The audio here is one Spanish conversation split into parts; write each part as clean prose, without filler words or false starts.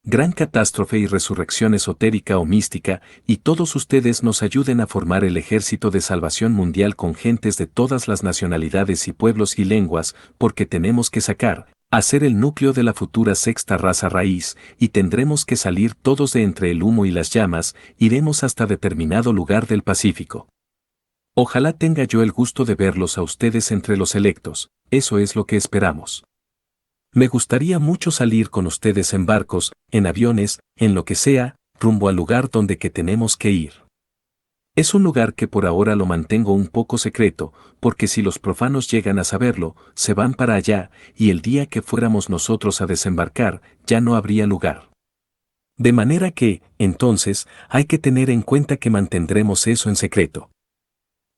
Gran catástrofe y resurrección esotérica o mística, y todos ustedes nos ayuden a formar el ejército de salvación mundial con gentes de todas las nacionalidades y pueblos y lenguas, porque tenemos que hacer el núcleo de la futura sexta raza raíz, y tendremos que salir todos de entre el humo y las llamas, iremos hasta determinado lugar del Pacífico. Ojalá tenga yo el gusto de verlos a ustedes entre los electos, eso es lo que esperamos. Me gustaría mucho salir con ustedes en barcos, en aviones, en lo que sea, rumbo al lugar donde que tenemos que ir. Es un lugar que por ahora lo mantengo un poco secreto, porque si los profanos llegan a saberlo, se van para allá, y el día que fuéramos nosotros a desembarcar, ya no habría lugar. De manera que, entonces, hay que tener en cuenta que mantendremos eso en secreto.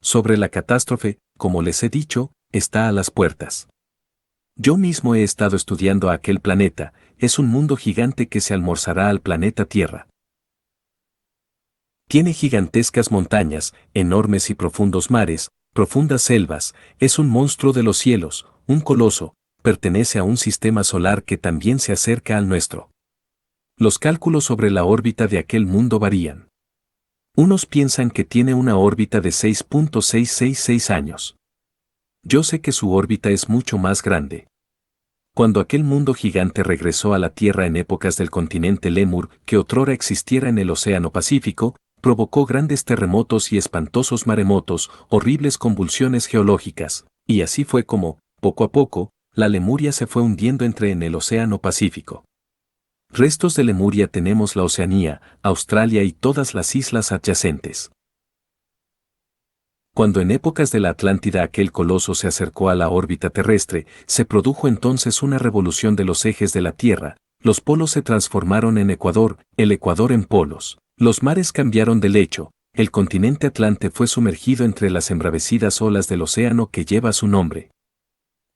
Sobre la catástrofe, como les he dicho, está a las puertas. Yo mismo he estado estudiando aquel planeta, es un mundo gigante que se almorzará al planeta Tierra. Tiene gigantescas montañas, enormes y profundos mares, profundas selvas, es un monstruo de los cielos, un coloso, pertenece a un sistema solar que también se acerca al nuestro. Los cálculos sobre la órbita de aquel mundo varían. Unos piensan que tiene una órbita de 6.666 años. Yo sé que su órbita es mucho más grande. Cuando aquel mundo gigante regresó a la Tierra en épocas del continente Lemur, que otrora existiera en el Océano Pacífico, provocó grandes terremotos y espantosos maremotos, horribles convulsiones geológicas, y así fue como, poco a poco, la Lemuria se fue hundiendo en el Océano Pacífico. Restos de Lemuria tenemos la Oceanía, Australia y todas las islas adyacentes. Cuando en épocas de la Atlántida aquel coloso se acercó a la órbita terrestre, se produjo entonces una revolución de los ejes de la Tierra, los polos se transformaron en ecuador, el ecuador en polos, los mares cambiaron de lecho, el continente Atlante fue sumergido entre las embravecidas olas del océano que lleva su nombre.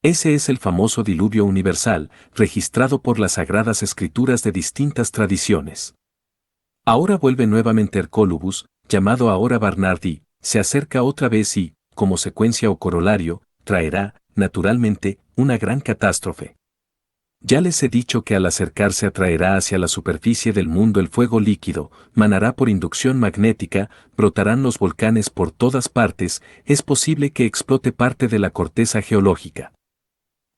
Ese es el famoso diluvio universal, registrado por las sagradas escrituras de distintas tradiciones. Ahora vuelve nuevamente Hercólubus, llamado ahora Barnardi, se acerca otra vez y, como secuencia o corolario, traerá, naturalmente, una gran catástrofe. Ya les he dicho que al acercarse atraerá hacia la superficie del mundo el fuego líquido, manará por inducción magnética, brotarán los volcanes por todas partes, es posible que explote parte de la corteza geológica.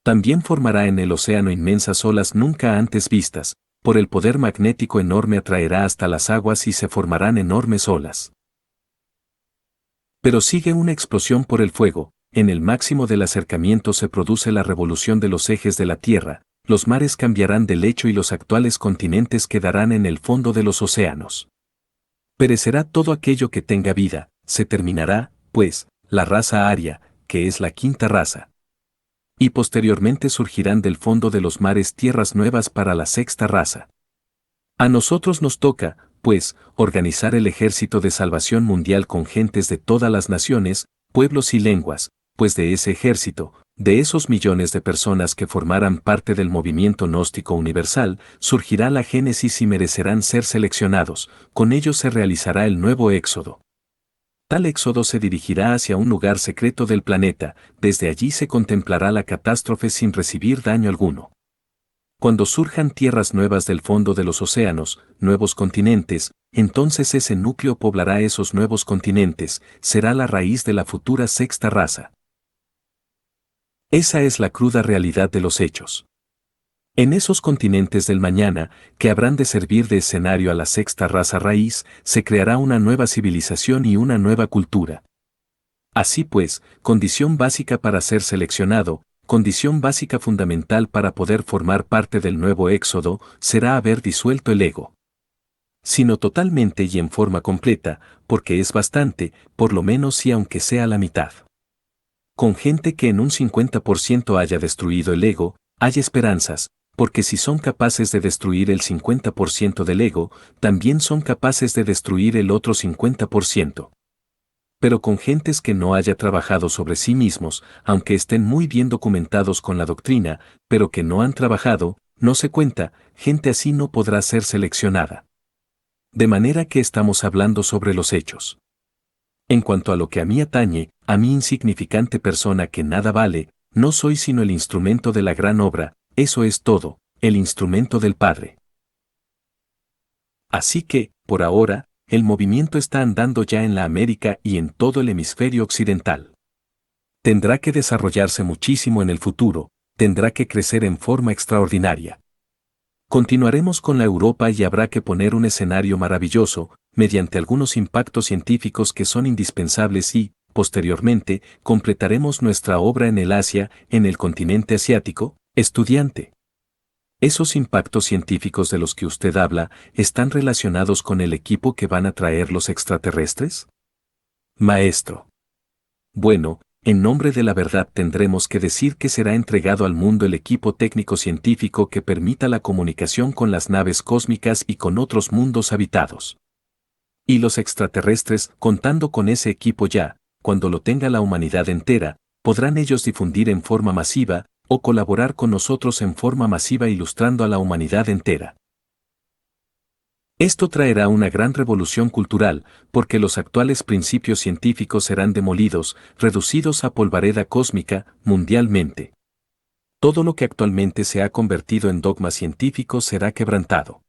También formará en el océano inmensas olas nunca antes vistas, por el poder magnético enorme atraerá hasta las aguas y se formarán enormes olas. Pero sigue una explosión por el fuego, en el máximo del acercamiento se produce la revolución de los ejes de la Tierra, los mares cambiarán de lecho y los actuales continentes quedarán en el fondo de los océanos. Perecerá todo aquello que tenga vida, se terminará, pues, la raza aria, que es la quinta raza. Y posteriormente surgirán del fondo de los mares tierras nuevas para la sexta raza. A nosotros nos toca, pues, organizar el ejército de salvación mundial con gentes de todas las naciones, pueblos y lenguas, pues de ese ejército, de esos millones de personas que formarán parte del movimiento gnóstico universal, surgirá la génesis y merecerán ser seleccionados, con ellos se realizará el nuevo éxodo. Tal éxodo se dirigirá hacia un lugar secreto del planeta, desde allí se contemplará la catástrofe sin recibir daño alguno. Cuando surjan tierras nuevas del fondo de los océanos, nuevos continentes, entonces ese núcleo poblará esos nuevos continentes, será la raíz de la futura sexta raza. Esa es la cruda realidad de los hechos. En esos continentes del mañana, que habrán de servir de escenario a la sexta raza raíz, se creará una nueva civilización y una nueva cultura. Así pues, condición básica para ser seleccionado, condición básica fundamental para poder formar parte del nuevo éxodo, será haber disuelto el ego. Sino totalmente y en forma completa, porque es bastante, por lo menos si aunque sea la mitad. Con gente que en un 50% haya destruido el ego, hay esperanzas, porque si son capaces de destruir el 50% del ego, también son capaces de destruir el otro 50%. Pero con gentes que no haya trabajado sobre sí mismos, aunque estén muy bien documentados con la doctrina, pero que no han trabajado, no se cuenta, gente así no podrá ser seleccionada. De manera que estamos hablando sobre los hechos. En cuanto a lo que a mí atañe, a mí insignificante persona que nada vale, no soy sino el instrumento de la gran obra, eso es todo, el instrumento del Padre. Así que, por ahora, el movimiento está andando ya en la América y en todo el hemisferio occidental. Tendrá que desarrollarse muchísimo en el futuro, tendrá que crecer en forma extraordinaria. Continuaremos con la Europa y habrá que poner un escenario maravilloso, mediante algunos impactos científicos que son indispensables y, posteriormente, completaremos nuestra obra en el Asia, en el continente asiático, estudiante. ¿Esos impactos científicos de los que usted habla están relacionados con el equipo que van a traer los extraterrestres? Maestro. Bueno, en nombre de la verdad tendremos que decir que será entregado al mundo el equipo técnico-científico que permita la comunicación con las naves cósmicas y con otros mundos habitados. Y los extraterrestres, contando con ese equipo ya, cuando lo tenga la humanidad entera, podrán ellos difundir en forma masiva, o colaborar con nosotros en forma masiva ilustrando a la humanidad entera. Esto traerá una gran revolución cultural, porque los actuales principios científicos serán demolidos, reducidos a polvareda cósmica, mundialmente. Todo lo que actualmente se ha convertido en dogma científico será quebrantado.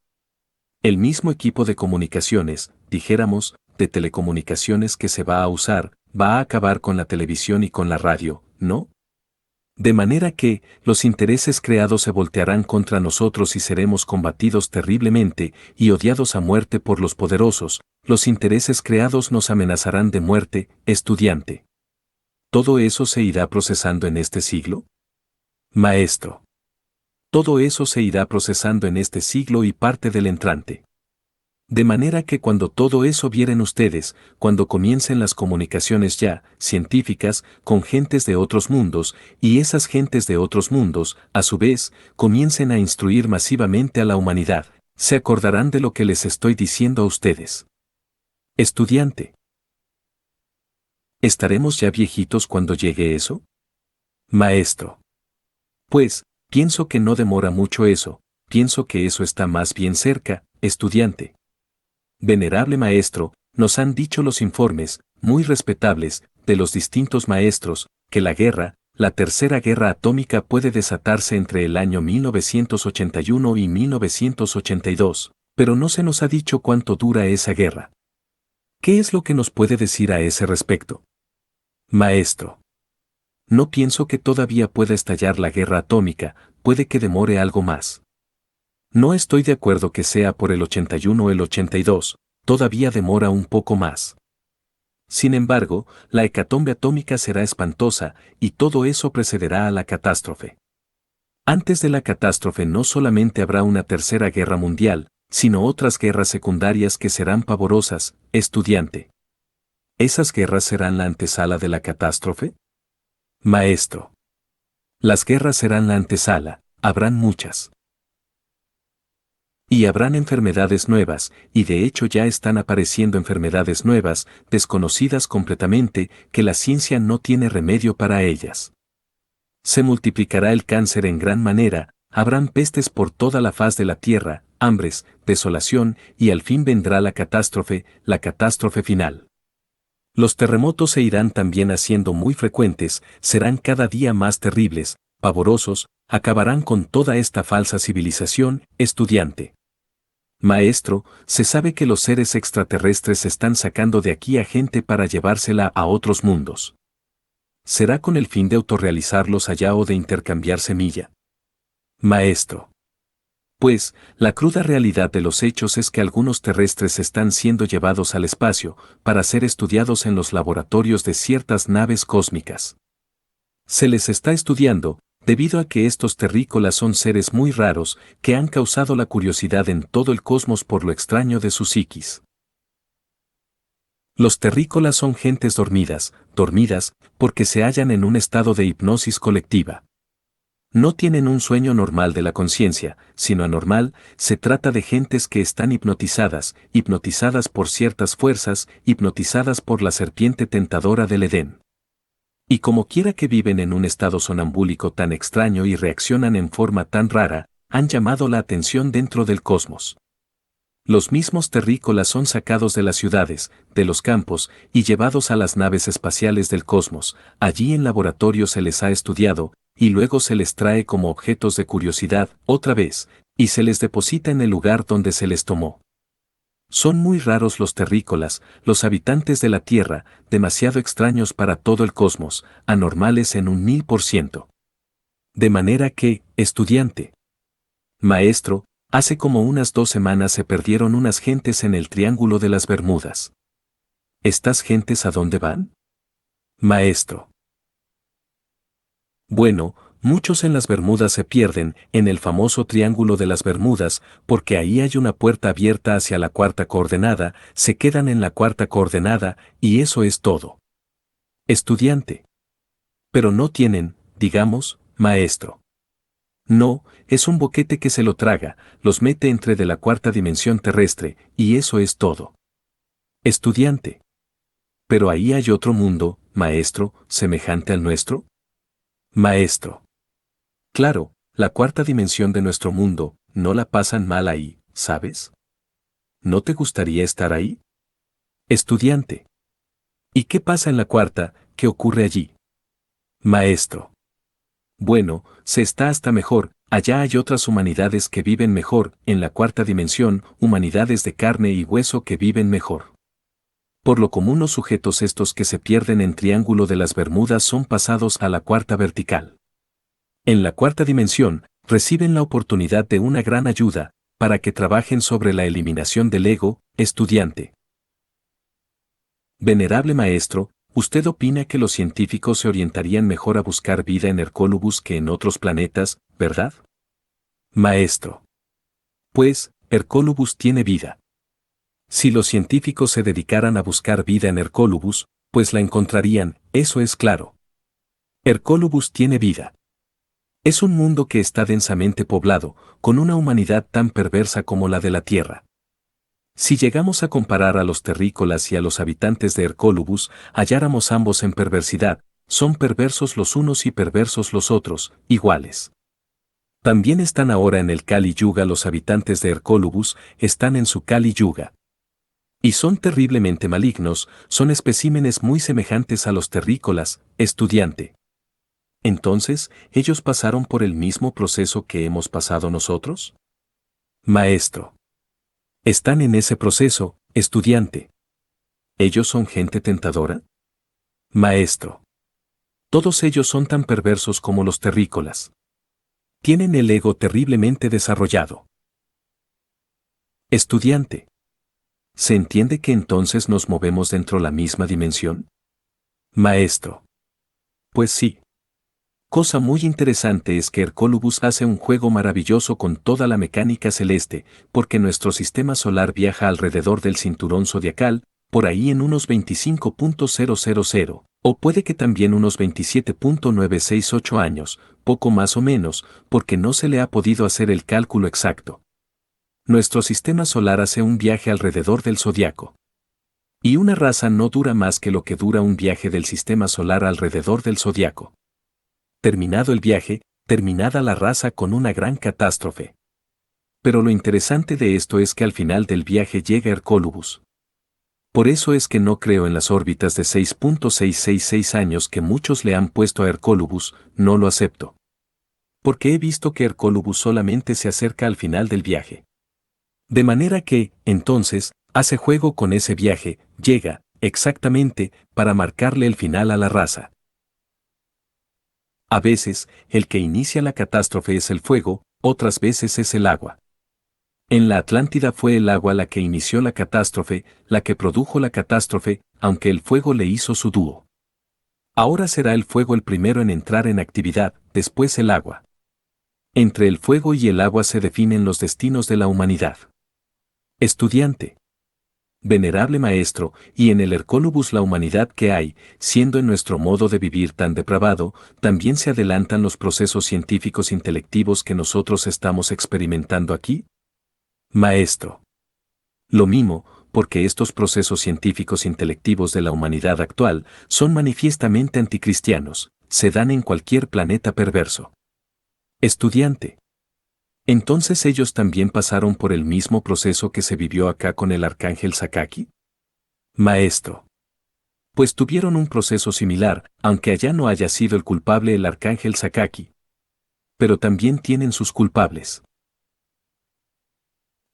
El mismo equipo de comunicaciones, dijéramos, de telecomunicaciones que se va a usar, va a acabar con la televisión y con la radio, ¿no? De manera que, los intereses creados se voltearán contra nosotros y seremos combatidos terriblemente y odiados a muerte por los poderosos, los intereses creados nos amenazarán de muerte, estudiante. ¿Todo eso se irá procesando en este siglo? Maestro. Todo eso se irá procesando en este siglo y parte del entrante. De manera que cuando todo eso vieren ustedes, cuando comiencen las comunicaciones ya, científicas, con gentes de otros mundos, y esas gentes de otros mundos, a su vez, comiencen a instruir masivamente a la humanidad, se acordarán de lo que les estoy diciendo a ustedes. Estudiante. ¿Estaremos ya viejitos cuando llegue eso? Maestro. Pues, pienso que no demora mucho eso, pienso que eso está más bien cerca, estudiante. Venerable maestro, nos han dicho los informes, muy respetables, de los distintos maestros, que la guerra, la tercera guerra atómica puede desatarse entre el año 1981 y 1982, pero no se nos ha dicho cuánto dura esa guerra. ¿Qué es lo que nos puede decir a ese respecto? Maestro. No pienso que todavía pueda estallar la guerra atómica, puede que demore algo más. No estoy de acuerdo que sea por el 81 o el 82, todavía demora un poco más. Sin embargo, la hecatombe atómica será espantosa y todo eso precederá a la catástrofe. Antes de la catástrofe no solamente habrá una tercera guerra mundial, sino otras guerras secundarias que serán pavorosas, estudiante. ¿Esas guerras serán la antesala de la catástrofe? Maestro. Las guerras serán la antesala, habrán muchas. Y habrán enfermedades nuevas, y de hecho ya están apareciendo enfermedades nuevas, desconocidas completamente, que la ciencia no tiene remedio para ellas. Se multiplicará el cáncer en gran manera, habrán pestes por toda la faz de la tierra, hambres, desolación, y al fin vendrá la catástrofe final. Los terremotos se irán también haciendo muy frecuentes, serán cada día más terribles, pavorosos, acabarán con toda esta falsa civilización, estudiante. Maestro, se sabe que los seres extraterrestres están sacando de aquí a gente para llevársela a otros mundos. ¿Será con el fin de autorrealizarlos allá o de intercambiar semilla? Maestro. Pues, la cruda realidad de los hechos es que algunos terrestres están siendo llevados al espacio para ser estudiados en los laboratorios de ciertas naves cósmicas. Se les está estudiando, debido a que estos terrícolas son seres muy raros que han causado la curiosidad en todo el cosmos por lo extraño de su psiquis. Los terrícolas son gentes dormidas porque se hallan en un estado de hipnosis colectiva. No tienen un sueño normal de la conciencia, sino anormal, se trata de gentes que están hipnotizadas por ciertas fuerzas, hipnotizadas por la serpiente tentadora del Edén. Y como quiera que viven en un estado sonambúlico tan extraño y reaccionan en forma tan rara, han llamado la atención dentro del cosmos. Los mismos terrícolas son sacados de las ciudades, de los campos, y llevados a las naves espaciales del cosmos, allí en laboratorio se les ha estudiado, y luego se les trae como objetos de curiosidad, otra vez, y se les deposita en el lugar donde se les tomó. Son muy raros los terrícolas, los habitantes de la Tierra, demasiado extraños para todo el cosmos, anormales en un 1000%. De manera que, estudiante. Maestro, hace como unas 2 semanas se perdieron unas gentes en el Triángulo de las Bermudas. ¿Estas gentes a dónde van? Maestro. Bueno, muchos en las Bermudas se pierden, en el famoso Triángulo de las Bermudas, porque ahí hay una puerta abierta hacia la cuarta coordenada, se quedan en la cuarta coordenada, y eso es todo. Estudiante. Pero no tienen, digamos, maestro. No, es un boquete que se lo traga, los mete entre de la cuarta dimensión terrestre, y eso es todo. Estudiante. Pero ahí hay otro mundo, maestro, semejante al nuestro. Maestro. Claro, la cuarta dimensión de nuestro mundo, no la pasan mal ahí, ¿sabes? ¿No te gustaría estar ahí? Estudiante. ¿Y qué pasa en la cuarta? ¿Qué ocurre allí? Maestro. Bueno, se está hasta mejor, allá hay otras humanidades que viven mejor, en la cuarta dimensión, humanidades de carne y hueso que viven mejor. Por lo común los sujetos estos que se pierden en Triángulo de las Bermudas son pasados a la cuarta vertical. En la cuarta dimensión, reciben la oportunidad de una gran ayuda, para que trabajen sobre la eliminación del ego, estudiante. Venerable maestro, ¿usted opina que los científicos se orientarían mejor a buscar vida en Hercólubus que en otros planetas, verdad? Maestro. Pues, Hercólubus tiene vida. Si los científicos se dedicaran a buscar vida en Hercólubus, pues la encontrarían, eso es claro. Hercólubus tiene vida. Es un mundo que está densamente poblado, con una humanidad tan perversa como la de la Tierra. Si llegamos a comparar a los terrícolas y a los habitantes de Hercólubus, halláramos ambos en perversidad, son perversos los unos y perversos los otros, iguales. También están ahora en el Kali Yuga los habitantes de Hercólubus, están en su Kali Yuga. Y son terriblemente malignos, son especímenes muy semejantes a los terrícolas, estudiante. Entonces, ¿ellos pasaron por el mismo proceso que hemos pasado nosotros? Maestro. Están en ese proceso, estudiante. ¿Ellos son gente tentadora? Maestro. Todos ellos son tan perversos como los terrícolas. Tienen el ego terriblemente desarrollado. Estudiante. ¿Se entiende que entonces nos movemos dentro de la misma dimensión? Maestro. Pues sí. Cosa muy interesante es que Hercólubus hace un juego maravilloso con toda la mecánica celeste, porque nuestro sistema solar viaja alrededor del cinturón zodiacal, por ahí en unos 25.000, o puede que también unos 27.968 años, poco más o menos, porque no se le ha podido hacer el cálculo exacto. Nuestro sistema solar hace un viaje alrededor del zodiaco. Y una raza no dura más que lo que dura un viaje del sistema solar alrededor del zodiaco. Terminado el viaje, terminada la raza con una gran catástrofe. Pero lo interesante de esto es que al final del viaje llega Hercólubus. Por eso es que no creo en las órbitas de 6.666 años que muchos le han puesto a Hercólubus, no lo acepto. Porque he visto que Hercólubus solamente se acerca al final del viaje. De manera que, entonces, hace juego con ese viaje, llega, exactamente, para marcarle el final a la raza. A veces, el que inicia la catástrofe es el fuego, otras veces es el agua. En la Atlántida fue el agua la que inició la catástrofe, la que produjo la catástrofe, aunque el fuego le hizo su dúo. Ahora será el fuego el primero en entrar en actividad, después el agua. Entre el fuego y el agua se definen los destinos de la humanidad. Estudiante. Venerable maestro, y en el Hercólubus la humanidad que hay, siendo en nuestro modo de vivir tan depravado, también se adelantan los procesos científicos intelectivos que nosotros estamos experimentando aquí? Maestro. Lo mismo, porque estos procesos científicos intelectivos de la humanidad actual son manifiestamente anticristianos, se dan en cualquier planeta perverso. Estudiante. ¿Entonces ellos también pasaron por el mismo proceso que se vivió acá con el arcángel Sakaki? Maestro. Pues tuvieron un proceso similar, aunque allá no haya sido el culpable el arcángel Sakaki. Pero también tienen sus culpables.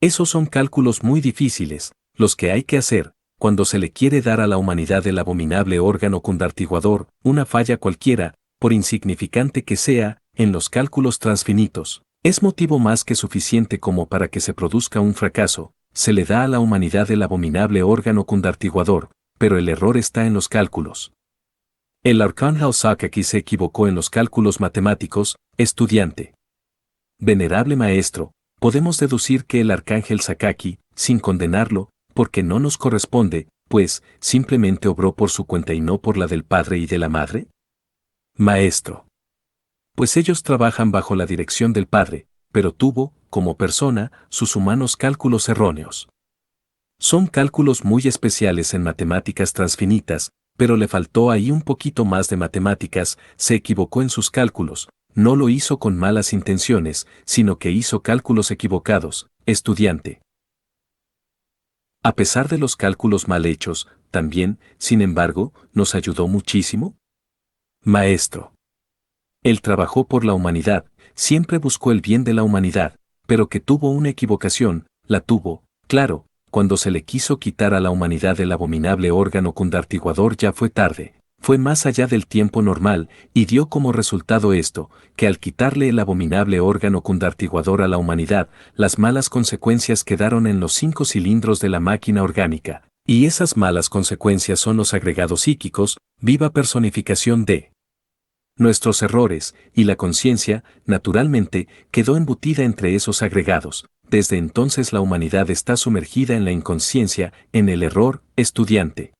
Esos son cálculos muy difíciles, los que hay que hacer, cuando se le quiere dar a la humanidad el abominable órgano cundartiguador, una falla cualquiera, por insignificante que sea, en los cálculos transfinitos, es motivo más que suficiente como para que se produzca un fracaso, se le da a la humanidad el abominable órgano cundartiguador, pero el error está en los cálculos. El arcángel Sakaki se equivocó en los cálculos matemáticos, estudiante. Venerable maestro, podemos deducir que el arcángel Sakaki, sin condenarlo, porque no nos corresponde, pues, simplemente obró por su cuenta y no por la del padre y de la madre? Maestro. Pues ellos trabajan bajo la dirección del padre, pero tuvo, como persona, sus humanos cálculos erróneos. Son cálculos muy especiales en matemáticas transfinitas, pero le faltó ahí un poquito más de matemáticas, se equivocó en sus cálculos, no lo hizo con malas intenciones, sino que hizo cálculos equivocados, estudiante. A pesar de los cálculos mal hechos, también, sin embargo, nos ayudó muchísimo. Maestro. Él trabajó por la humanidad, siempre buscó el bien de la humanidad, pero que tuvo una equivocación, la tuvo, claro, cuando se le quiso quitar a la humanidad el abominable órgano cundartiguador ya fue tarde, fue más allá del tiempo normal, y dio como resultado esto, que al quitarle el abominable órgano cundartiguador a la humanidad, las malas consecuencias quedaron en los 5 cilindros de la máquina orgánica, y esas malas consecuencias son los agregados psíquicos, viva personificación de nuestros errores, y la conciencia, naturalmente, quedó embutida entre esos agregados. Desde entonces la humanidad está sumergida en la inconsciencia, en el error, estudiante.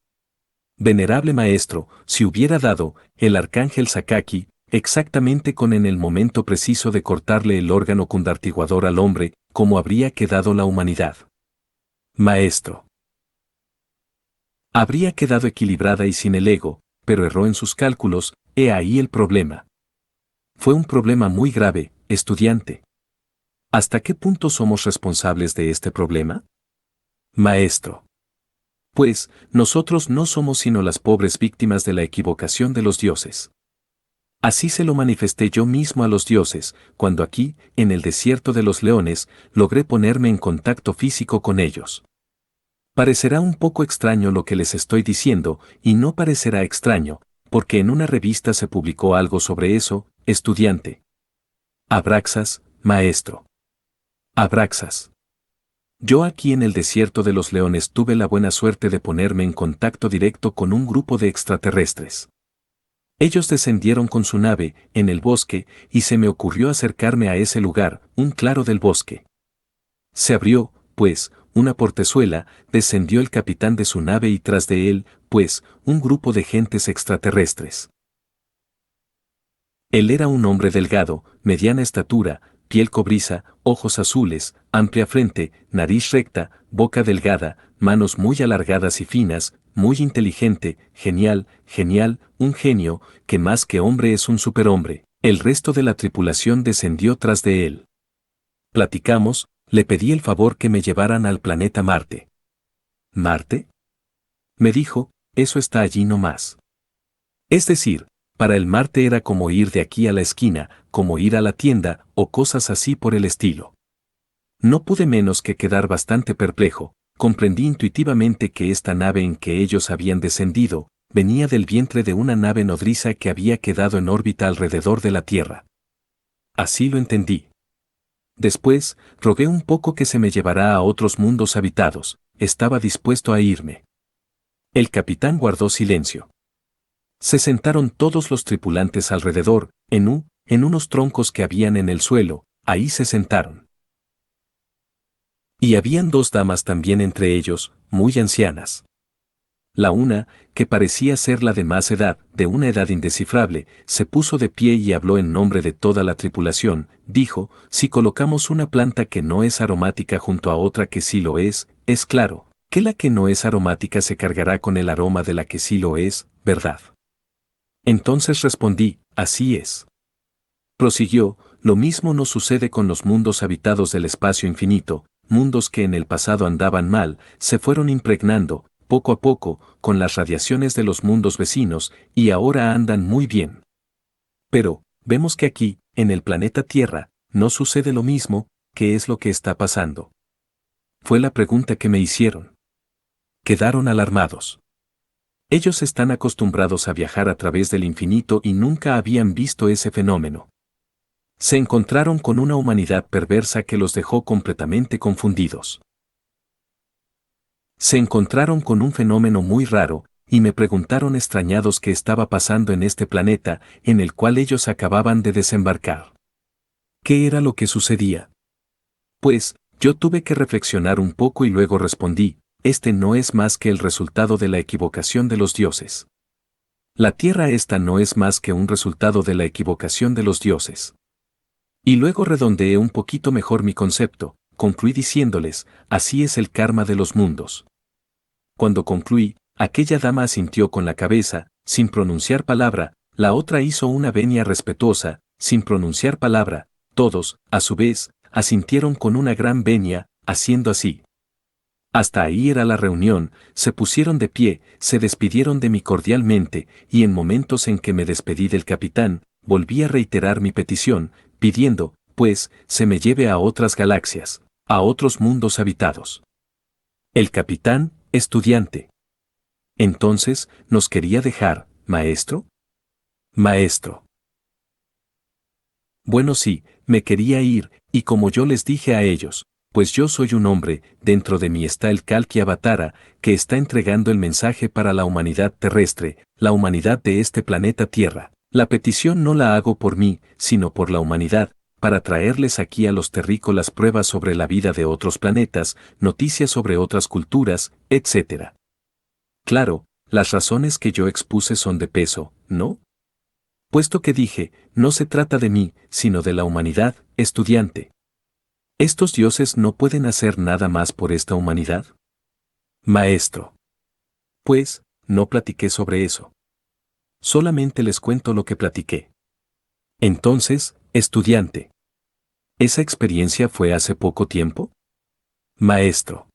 Venerable maestro, si hubiera dado, el arcángel Sakaki, exactamente con en el momento preciso de cortarle el órgano cundartiguador al hombre, ¿cómo habría quedado la humanidad? Maestro. Habría quedado equilibrada y sin el ego, pero erró en sus cálculos, he ahí el problema. Fue un problema muy grave, estudiante. ¿Hasta qué punto somos responsables de este problema? Maestro. Pues, nosotros no somos sino las pobres víctimas de la equivocación de los dioses. Así se lo manifesté yo mismo a los dioses, cuando aquí, en el desierto de los leones, logré ponerme en contacto físico con ellos. Parecerá un poco extraño lo que les estoy diciendo, y no parecerá extraño, porque en una revista se publicó algo sobre eso, estudiante. Abraxas, maestro. Abraxas. Yo aquí en el desierto de los leones tuve la buena suerte de ponerme en contacto directo con un grupo de extraterrestres. Ellos descendieron con su nave, en el bosque, y se me ocurrió acercarme a ese lugar, un claro del bosque. Se abrió, pues, una portezuela, descendió el capitán de su nave y tras de él, pues, un grupo de gentes extraterrestres. Él era un hombre delgado, mediana estatura, piel cobriza, ojos azules, amplia frente, nariz recta, boca delgada, manos muy alargadas y finas, muy inteligente, genial, un genio, que más que hombre es un superhombre. El resto de la tripulación descendió tras de él. Platicamos, le pedí el favor que me llevaran al planeta Marte. ¿Marte? Me dijo, eso está allí nomás. Es decir, para el Marte era como ir de aquí a la esquina, como ir a la tienda, o cosas así por el estilo. No pude menos que quedar bastante perplejo, comprendí intuitivamente que esta nave en que ellos habían descendido, venía del vientre de una nave nodriza que había quedado en órbita alrededor de la Tierra. Así lo entendí. Después, rogué un poco que se me llevara a otros mundos habitados, estaba dispuesto a irme. El capitán guardó silencio. Se sentaron todos los tripulantes alrededor, en unos troncos que habían en el suelo, ahí se sentaron. Y habían 2 damas también entre ellos, muy ancianas. La una, que parecía ser la de más edad, de una edad indescifrable, se puso de pie y habló en nombre de toda la tripulación, dijo, si colocamos una planta que no es aromática junto a otra que sí lo es claro, que la que no es aromática se cargará con el aroma de la que sí lo es, ¿verdad? Entonces respondí, así es. Prosiguió, lo mismo nos sucede con los mundos habitados del espacio infinito, mundos que en el pasado andaban mal, se fueron impregnando, poco a poco, con las radiaciones de los mundos vecinos, y ahora andan muy bien. Pero, vemos que aquí, en el planeta Tierra, no sucede lo mismo, ¿qué es lo que está pasando? Fue la pregunta que me hicieron. Quedaron alarmados. Ellos están acostumbrados a viajar a través del infinito y nunca habían visto ese fenómeno. Se encontraron con una humanidad perversa que los dejó completamente confundidos. Se encontraron con un fenómeno muy raro, y me preguntaron extrañados qué estaba pasando en este planeta, en el cual ellos acababan de desembarcar. ¿Qué era lo que sucedía? Pues, yo tuve que reflexionar un poco y luego respondí, este no es más que el resultado de la equivocación de los dioses. La Tierra esta no es más que un resultado de la equivocación de los dioses. Y luego redondeé un poquito mejor mi concepto, concluí diciéndoles, así es el karma de los mundos. Cuando concluí, aquella dama asintió con la cabeza, sin pronunciar palabra, la otra hizo una venia respetuosa, sin pronunciar palabra, todos, a su vez, asintieron con una gran venia, haciendo así. Hasta ahí era la reunión, se pusieron de pie, se despidieron de mí cordialmente, y en momentos en que me despedí del capitán, volví a reiterar mi petición, pidiendo, pues, se me lleve a otras galaxias, a otros mundos habitados. El capitán, estudiante. Entonces, ¿nos quería dejar, maestro? Maestro. Bueno, sí, me quería ir, y como yo les dije a ellos, pues yo soy un hombre, dentro de mí está el Kalki Avatara, que está entregando el mensaje para la humanidad terrestre, la humanidad de este planeta Tierra. La petición no la hago por mí, sino por la humanidad, para traerles aquí a los terrícolas pruebas sobre la vida de otros planetas, noticias sobre otras culturas, etc. Claro, las razones que yo expuse son de peso, ¿no? Puesto que dije, no se trata de mí, sino de la humanidad, estudiante. ¿Estos dioses no pueden hacer nada más por esta humanidad? Maestro. Pues, no platiqué sobre eso. Solamente les cuento lo que platiqué. Entonces, estudiante. ¿Esa experiencia fue hace poco tiempo? Maestro.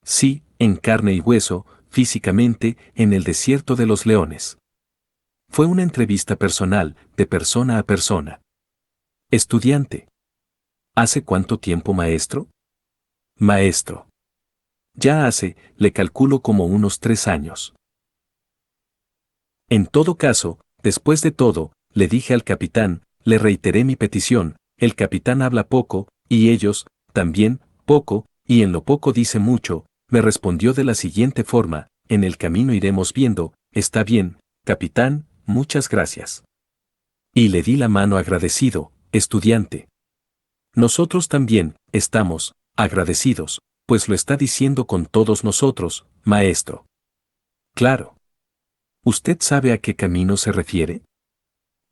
Sí, en carne y hueso, físicamente, en el desierto de los leones. Fue una entrevista personal, de persona a persona. Estudiante. ¿Hace cuánto tiempo, maestro? Maestro. Ya hace, le calculo como unos 3 años. En todo caso, después de todo, le dije al capitán, le reiteré mi petición, el capitán habla poco, y ellos, también, poco, y en lo poco dice mucho, me respondió de la siguiente forma, en el camino iremos viendo, está bien, capitán, muchas gracias. Y le di la mano agradecido, estudiante. Nosotros también, estamos, agradecidos, pues lo está diciendo con todos nosotros, maestro. Claro. ¿Usted sabe a qué camino se refiere?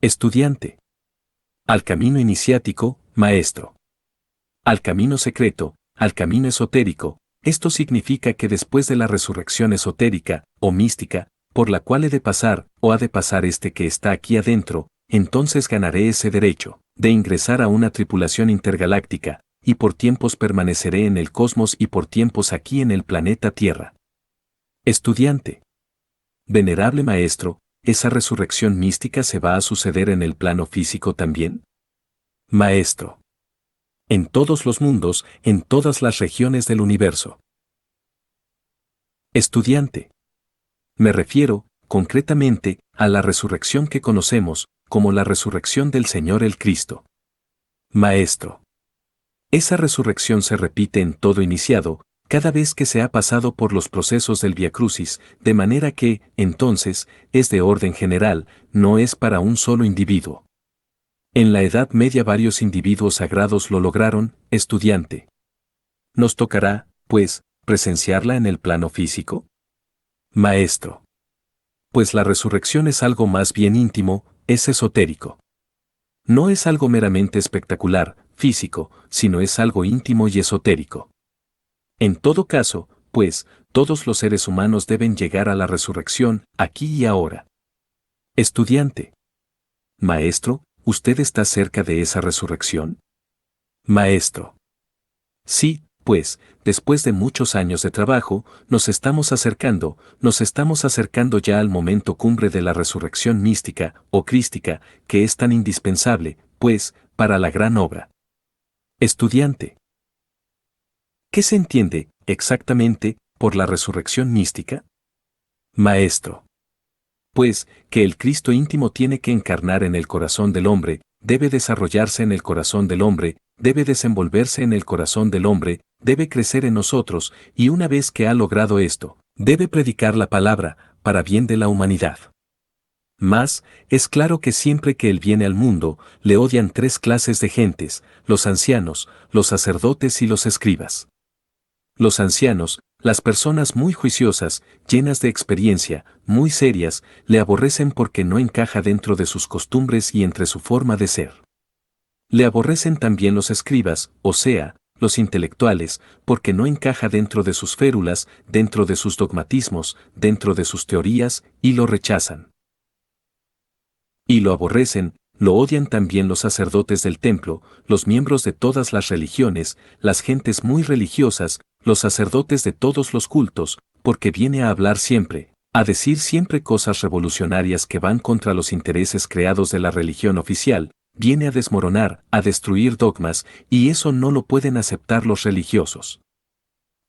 Estudiante. Al camino iniciático, maestro. Al camino secreto, al camino esotérico. Esto significa que después de la resurrección esotérica, o mística, por la cual he de pasar, o ha de pasar este que está aquí adentro, entonces ganaré ese derecho, de ingresar a una tripulación intergaláctica, y por tiempos permaneceré en el cosmos y por tiempos aquí en el planeta Tierra. Estudiante. Venerable maestro, ¿esa resurrección mística se va a suceder en el plano físico también? Maestro. En todos los mundos, en todas las regiones del universo. Estudiante. Me refiero, concretamente, a la resurrección que conocemos, como la resurrección del Señor el Cristo. Maestro. Esa resurrección se repite en todo iniciado, cada vez que se ha pasado por los procesos del Vía Crucis, de manera que, entonces, es de orden general, no es para un solo individuo. En la Edad Media varios individuos sagrados lo lograron, estudiante. ¿Nos tocará, pues, presenciarla en el plano físico? Maestro. Pues la resurrección es algo más bien íntimo, es esotérico. No es algo meramente espectacular, físico, sino es algo íntimo y esotérico. En todo caso, pues, todos los seres humanos deben llegar a la resurrección, aquí y ahora. Estudiante. Maestro, ¿usted está cerca de esa resurrección? Maestro. Sí, pues, después de muchos años de trabajo, nos estamos acercando ya al momento cumbre de la resurrección mística, o crística, que es tan indispensable, pues, para la gran obra. Estudiante. ¿Qué se entiende, exactamente, por la resurrección mística? Maestro. Pues, que el Cristo íntimo tiene que encarnar en el corazón del hombre, debe desarrollarse en el corazón del hombre, debe desenvolverse en el corazón del hombre, debe crecer en nosotros, y una vez que ha logrado esto, debe predicar la palabra, para bien de la humanidad. Mas, es claro que siempre que Él viene al mundo, le odian tres clases de gentes: los ancianos, los sacerdotes y los escribas. Los ancianos, las personas muy juiciosas, llenas de experiencia, muy serias, le aborrecen porque no encaja dentro de sus costumbres y entre su forma de ser. Le aborrecen también los escribas, o sea, los intelectuales, porque no encaja dentro de sus férulas, dentro de sus dogmatismos, dentro de sus teorías, y lo rechazan. Y lo aborrecen, lo odian también los sacerdotes del templo, los miembros de todas las religiones, las gentes muy religiosas, los sacerdotes de todos los cultos, porque viene a hablar siempre, a decir siempre cosas revolucionarias que van contra los intereses creados de la religión oficial, viene a desmoronar, a destruir dogmas, y eso no lo pueden aceptar los religiosos.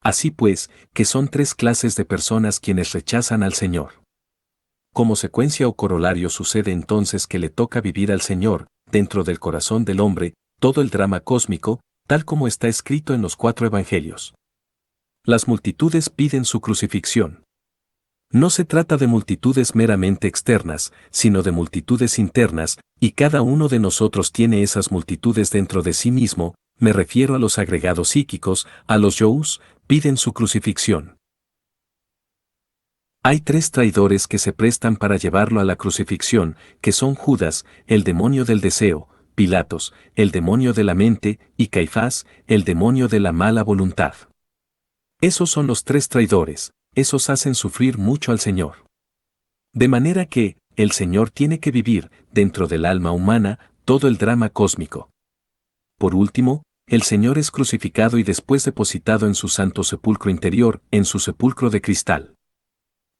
Así pues, que son tres clases de personas quienes rechazan al Señor. Como secuencia o corolario sucede entonces que le toca vivir al Señor, dentro del corazón del hombre, todo el drama cósmico, tal como está escrito en los 4 evangelios. Las multitudes piden su crucifixión. No se trata de multitudes meramente externas, sino de multitudes internas, y cada uno de nosotros tiene esas multitudes dentro de sí mismo, me refiero a los agregados psíquicos, a los yous, piden su crucifixión. Hay 3 traidores que se prestan para llevarlo a la crucifixión, que son Judas, el demonio del deseo, Pilatos, el demonio de la mente, y Caifás, el demonio de la mala voluntad. Esos son los 3 traidores, esos hacen sufrir mucho al Señor. De manera que, el Señor tiene que vivir, dentro del alma humana, todo el drama cósmico. Por último, el Señor es crucificado y después depositado en su santo sepulcro interior, en su sepulcro de cristal.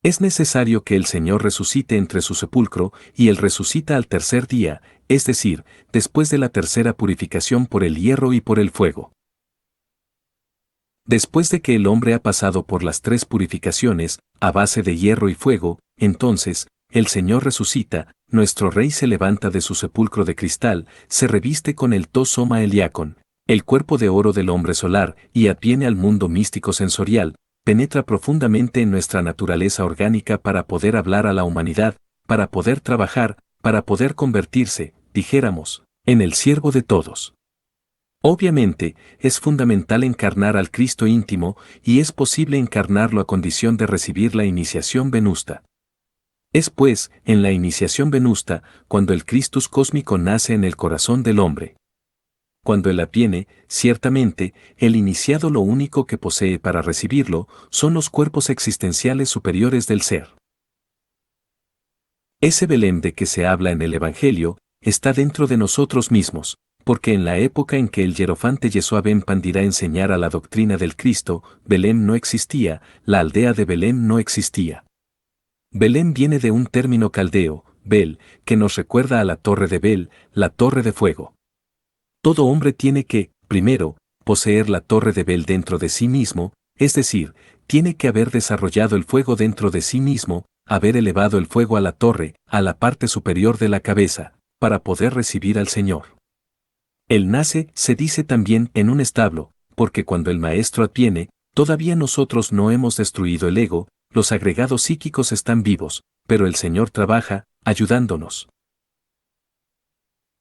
Es necesario que el Señor resucite entre su sepulcro, y Él resucita al tercer día, es decir, después de la tercera purificación por el hierro y por el fuego. Después de que el hombre ha pasado por las 3 purificaciones, a base de hierro y fuego, entonces, el Señor resucita, nuestro Rey se levanta de su sepulcro de cristal, se reviste con el tosoma eliacon, el cuerpo de oro del hombre solar, y adviene al mundo místico sensorial, penetra profundamente en nuestra naturaleza orgánica para poder hablar a la humanidad, para poder trabajar, para poder convertirse, dijéramos, en el siervo de todos. Obviamente, es fundamental encarnar al Cristo íntimo, y es posible encarnarlo a condición de recibir la iniciación venusta. Es pues, en la iniciación venusta, cuando el Christus cósmico nace en el corazón del hombre. Cuando Él adviene, ciertamente, el iniciado lo único que posee para recibirlo son los cuerpos existenciales superiores del ser. Ese Belén de que se habla en el Evangelio, está dentro de nosotros mismos, porque en la época en que el hierofante Yeshua ben Pandira enseñara la doctrina del Cristo, Belén no existía, la aldea de Belén no existía. Belén viene de un término caldeo, Bel, que nos recuerda a la torre de Bel, la torre de fuego. Todo hombre tiene que, primero, poseer la torre de Bel dentro de sí mismo, es decir, tiene que haber desarrollado el fuego dentro de sí mismo, haber elevado el fuego a la torre, a la parte superior de la cabeza, para poder recibir al Señor. Él nace, se dice también, en un establo, porque cuando el Maestro adviene, todavía nosotros no hemos destruido el ego, los agregados psíquicos están vivos, pero el Señor trabaja, ayudándonos.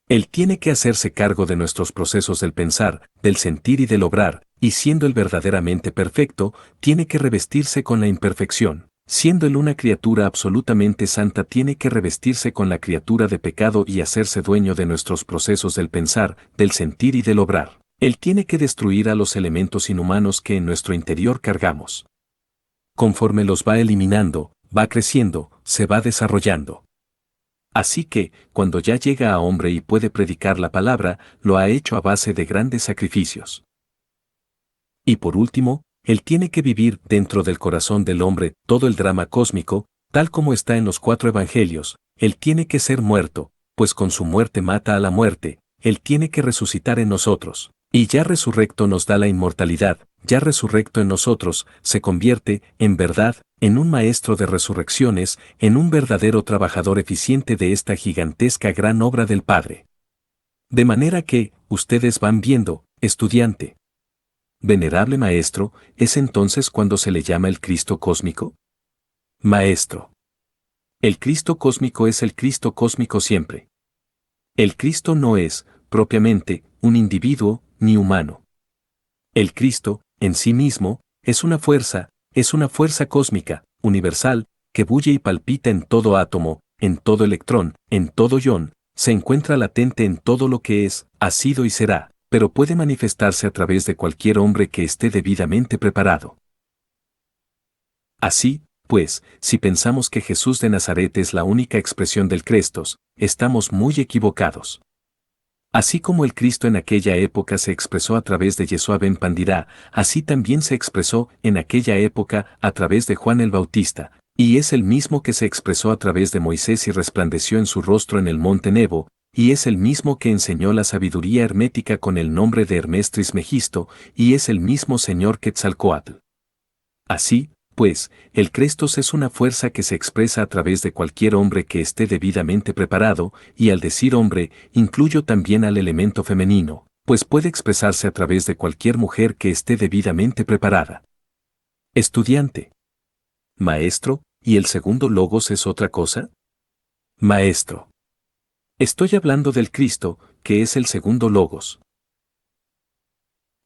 Él tiene que hacerse cargo de nuestros procesos del pensar, del sentir y del obrar, y siendo Él verdaderamente perfecto, tiene que revestirse con la imperfección. Siendo Él una criatura absolutamente santa, tiene que revestirse con la criatura de pecado y hacerse dueño de nuestros procesos del pensar, del sentir y del obrar. Él tiene que destruir a los elementos inhumanos que en nuestro interior cargamos. Conforme los va eliminando, va creciendo, se va desarrollando. Así que, cuando ya llega a hombre y puede predicar la palabra, lo ha hecho a base de grandes sacrificios. Y por último, Él tiene que vivir dentro del corazón del hombre todo el drama cósmico, tal como está en los 4 evangelios. Él tiene que ser muerto, pues con su muerte mata a la muerte. Él tiene que resucitar en nosotros, y ya resurrecto nos da la inmortalidad, ya resurrecto en nosotros, se convierte, en verdad, en un maestro de resurrecciones, en un verdadero trabajador eficiente de esta gigantesca gran obra del Padre. De manera que, ustedes van viendo, estudiante. Venerable Maestro, ¿es entonces cuando se le llama el Cristo cósmico? Maestro. El Cristo cósmico es el Cristo cósmico siempre. El Cristo no es, propiamente, un individuo, ni humano. El Cristo, en sí mismo, es una fuerza cósmica, universal, que bulle y palpita en todo átomo, en todo electrón, en todo ion, se encuentra latente en todo lo que es, ha sido y será, pero puede manifestarse a través de cualquier hombre que esté debidamente preparado. Así, pues, si pensamos que Jesús de Nazaret es la única expresión del Crestos, estamos muy equivocados. Así como el Cristo en aquella época se expresó a través de Yeshua ben Pandirá, así también se expresó en aquella época a través de Juan el Bautista, y es el mismo que se expresó a través de Moisés y resplandeció en su rostro en el monte Nebo, y es el mismo que enseñó la sabiduría hermética con el nombre de Hermes Trismegisto, y es el mismo Señor Quetzalcóatl. Así, pues, el Crestos es una fuerza que se expresa a través de cualquier hombre que esté debidamente preparado, y al decir hombre, incluyo también al elemento femenino, pues puede expresarse a través de cualquier mujer que esté debidamente preparada. Estudiante. Maestro, ¿y el segundo logos es otra cosa? Maestro. Estoy hablando del Cristo, que es el segundo logos.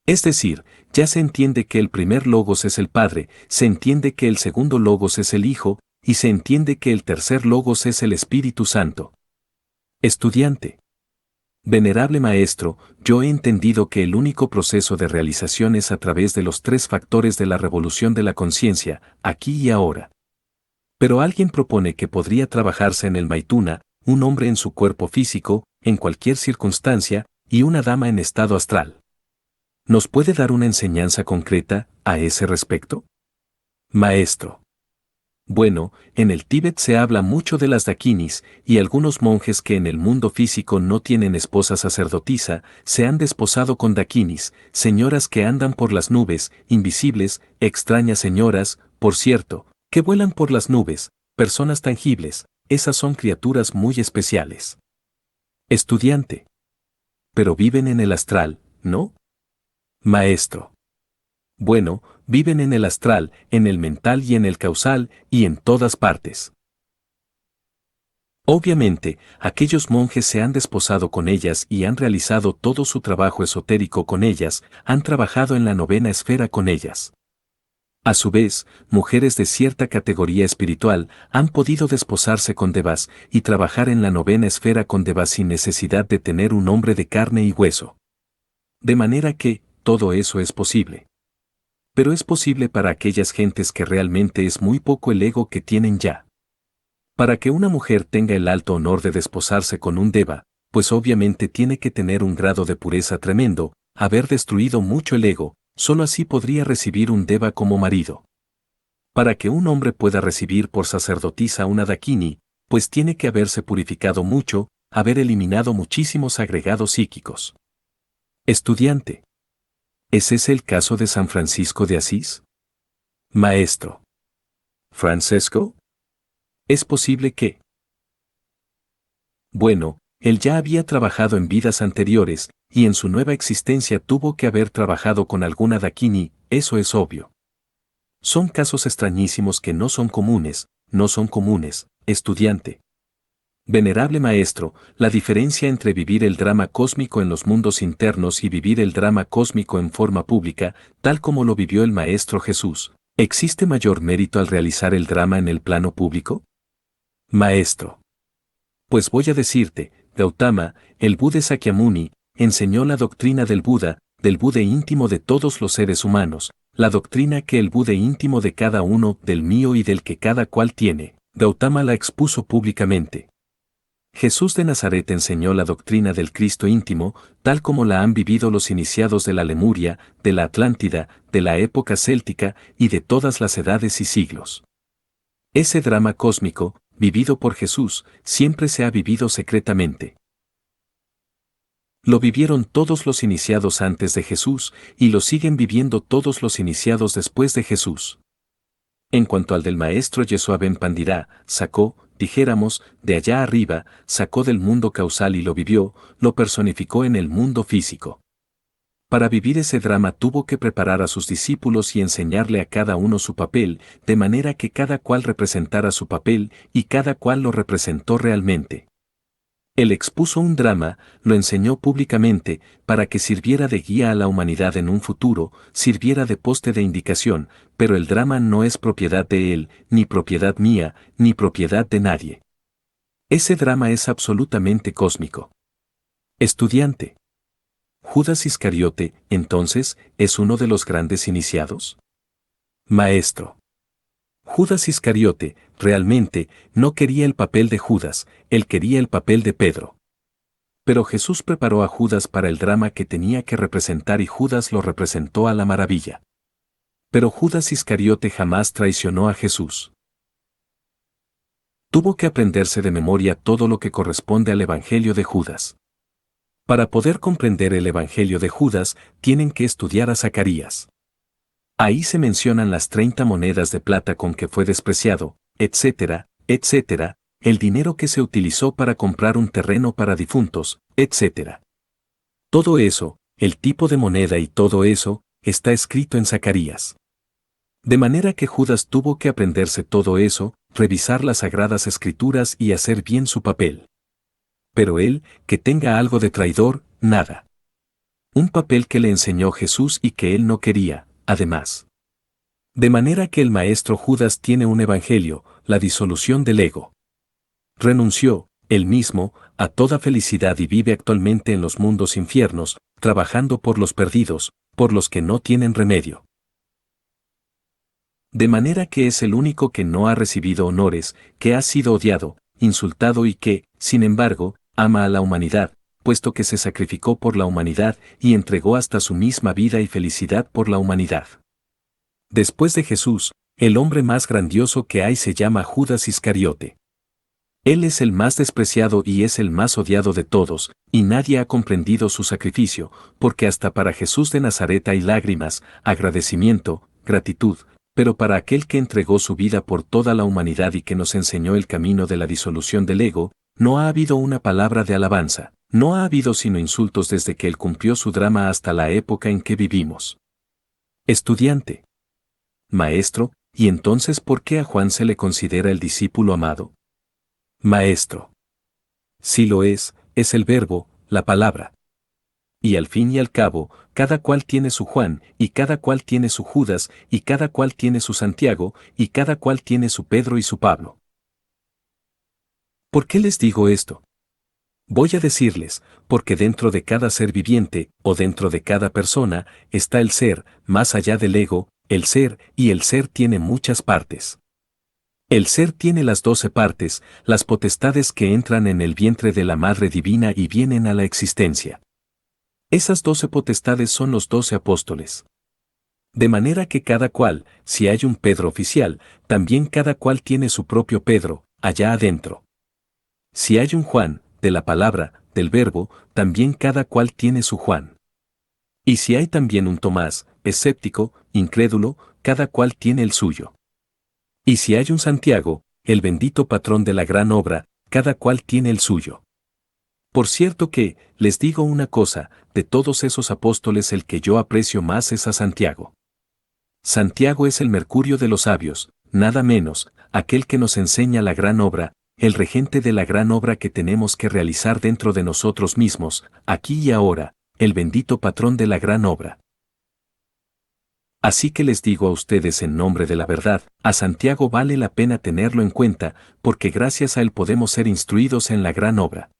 Es decir, ya se entiende que el primer logos es el Padre, se entiende que el segundo logos es el Hijo, y se entiende que el tercer logos es el Espíritu Santo. Estudiante. Venerable Maestro, yo he entendido que el único proceso de realización es a través de los tres factores de la revolución de la conciencia, aquí y ahora. Pero alguien propone que podría trabajarse en el Maituna, un hombre en su cuerpo físico, en cualquier circunstancia, y una dama en estado astral. ¿Nos puede dar una enseñanza concreta a ese respecto? Maestro. Bueno, en el Tíbet se habla mucho de las dakinis, y algunos monjes que en el mundo físico no tienen esposa sacerdotisa, se han desposado con dakinis, señoras que andan por las nubes, invisibles, extrañas señoras, por cierto, que vuelan por las nubes, personas tangibles, esas son criaturas muy especiales. Estudiante. Pero viven en el astral, ¿no? Maestro. Bueno, viven en el astral, en el mental y en el causal, y en todas partes. Obviamente, aquellos monjes se han desposado con ellas y han realizado todo su trabajo esotérico con ellas, han trabajado en la novena esfera con ellas. A su vez, mujeres de cierta categoría espiritual han podido desposarse con devas y trabajar en la novena esfera con devas sin necesidad de tener un hombre de carne y hueso. De manera que, todo eso es posible. Pero es posible para aquellas gentes que realmente es muy poco el ego que tienen ya. Para que una mujer tenga el alto honor de desposarse con un deva, pues obviamente tiene que tener un grado de pureza tremendo, haber destruido mucho el ego, solo así podría recibir un deva como marido. Para que un hombre pueda recibir por sacerdotisa una dakini, pues tiene que haberse purificado mucho, haber eliminado muchísimos agregados psíquicos. Estudiante. ¿Es ese el caso de San Francisco de Asís? Maestro. ¿Francesco? ¿Es posible que? Bueno, él ya había trabajado en vidas anteriores, y en su nueva existencia tuvo que haber trabajado con alguna dakini, eso es obvio. Son casos extrañísimos que no son comunes, estudiante. Venerable Maestro, la diferencia entre vivir el drama cósmico en los mundos internos y vivir el drama cósmico en forma pública, tal como lo vivió el Maestro Jesús, ¿existe mayor mérito al realizar el drama en el plano público? Maestro. Pues voy a decirte, Gautama, el Buda Sakyamuni, enseñó la doctrina del Buda íntimo de todos los seres humanos, la doctrina que el Buda íntimo de cada uno, del mío y del que cada cual tiene. Gautama la expuso públicamente. Jesús de Nazaret enseñó la doctrina del Cristo íntimo, tal como la han vivido los iniciados de la Lemuria, de la Atlántida, de la época céltica y de todas las edades y siglos. Ese drama cósmico, vivido por Jesús, siempre se ha vivido secretamente. Lo vivieron todos los iniciados antes de Jesús y lo siguen viviendo todos los iniciados después de Jesús. En cuanto al del maestro Yeshua ben Pandirá, sacó, dijéramos, de allá arriba, sacó del mundo causal y lo vivió, lo personificó en el mundo físico. Para vivir ese drama tuvo que preparar a sus discípulos y enseñarle a cada uno su papel, de manera que cada cual representara su papel y cada cual lo representó realmente. Él expuso un drama, lo enseñó públicamente, para que sirviera de guía a la humanidad en un futuro, sirviera de poste de indicación, pero el drama no es propiedad de él, ni propiedad mía, ni propiedad de nadie. Ese drama es absolutamente cósmico. Estudiante. Judas Iscariote, entonces, ¿es uno de los grandes iniciados? Maestro. Judas Iscariote, realmente, no quería el papel de Judas, él quería el papel de Pedro. Pero Jesús preparó a Judas para el drama que tenía que representar y Judas lo representó a la maravilla. Pero Judas Iscariote jamás traicionó a Jesús. Tuvo que aprenderse de memoria todo lo que corresponde al Evangelio de Judas. Para poder comprender el Evangelio de Judas, tienen que estudiar a Zacarías. Ahí se mencionan las 30 monedas de plata con que fue despreciado, etcétera, etcétera, el dinero que se utilizó para comprar un terreno para difuntos, etcétera. Todo eso, el tipo de moneda y todo eso, está escrito en Zacarías. De manera que Judas tuvo que aprenderse todo eso, revisar las sagradas escrituras y hacer bien su papel. Pero él, que tenga algo de traidor, nada. Un papel que le enseñó Jesús y que él no quería, además. De manera que el maestro Judas tiene un evangelio, la disolución del ego. Renunció, él mismo, a toda felicidad y vive actualmente en los mundos infiernos, trabajando por los perdidos, por los que no tienen remedio. De manera que es el único que no ha recibido honores, que ha sido odiado, insultado y que, sin embargo, ama a la humanidad, puesto que se sacrificó por la humanidad y entregó hasta su misma vida y felicidad por la humanidad. Después de Jesús, el hombre más grandioso que hay se llama Judas Iscariote. Él es el más despreciado y es el más odiado de todos, y nadie ha comprendido su sacrificio, porque hasta para Jesús de Nazaret hay lágrimas, agradecimiento, gratitud, pero para aquel que entregó su vida por toda la humanidad y que nos enseñó el camino de la disolución del ego, no ha habido una palabra de alabanza, no ha habido sino insultos desde que él cumplió su drama hasta la época en que vivimos. Estudiante. Maestro, ¿y entonces por qué a Juan se le considera el discípulo amado? Maestro. Si lo es el verbo, la palabra. Y al fin y al cabo, cada cual tiene su Juan, y cada cual tiene su Judas, y cada cual tiene su Santiago, y cada cual tiene su Pedro y su Pablo. ¿Por qué les digo esto? Voy a decirles, porque dentro de cada ser viviente, o dentro de cada persona, está el ser, más allá del ego, y el ser tiene muchas partes. El ser tiene las 12 partes, las potestades que entran en el vientre de la Madre Divina y vienen a la existencia. Esas 12 potestades son los 12 apóstoles. De manera que cada cual, si hay un Pedro oficial, también cada cual tiene su propio Pedro, allá adentro. Si hay un Juan, de la palabra, del verbo, también cada cual tiene su Juan. Y si hay también un Tomás, escéptico, incrédulo, cada cual tiene el suyo. Y si hay un Santiago, el bendito patrón de la gran obra, cada cual tiene el suyo. Por cierto que, les digo una cosa, de todos esos apóstoles el que yo aprecio más es a Santiago. Santiago es el mercurio de los sabios, nada menos, aquel que nos enseña la gran obra, el regente de la gran obra que tenemos que realizar dentro de nosotros mismos, aquí y ahora, el bendito patrón de la gran obra. Así que les digo a ustedes en nombre de la verdad, a Santiago vale la pena tenerlo en cuenta, porque gracias a él podemos ser instruidos en la gran obra.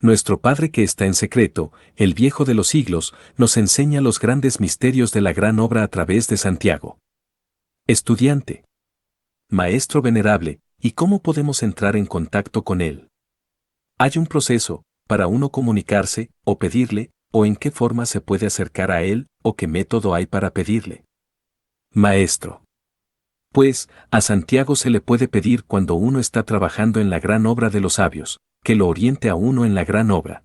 Nuestro Padre que está en secreto, el viejo de los siglos, nos enseña los grandes misterios de la gran obra a través de Santiago. Estudiante. Maestro venerable, ¿y cómo podemos entrar en contacto con él? ¿Hay un proceso, para uno comunicarse, o pedirle, o en qué forma se puede acercar a él, o qué método hay para pedirle? Maestro. Pues, a Santiago se le puede pedir cuando uno está trabajando en la gran obra de los sabios, que lo oriente a uno en la gran obra.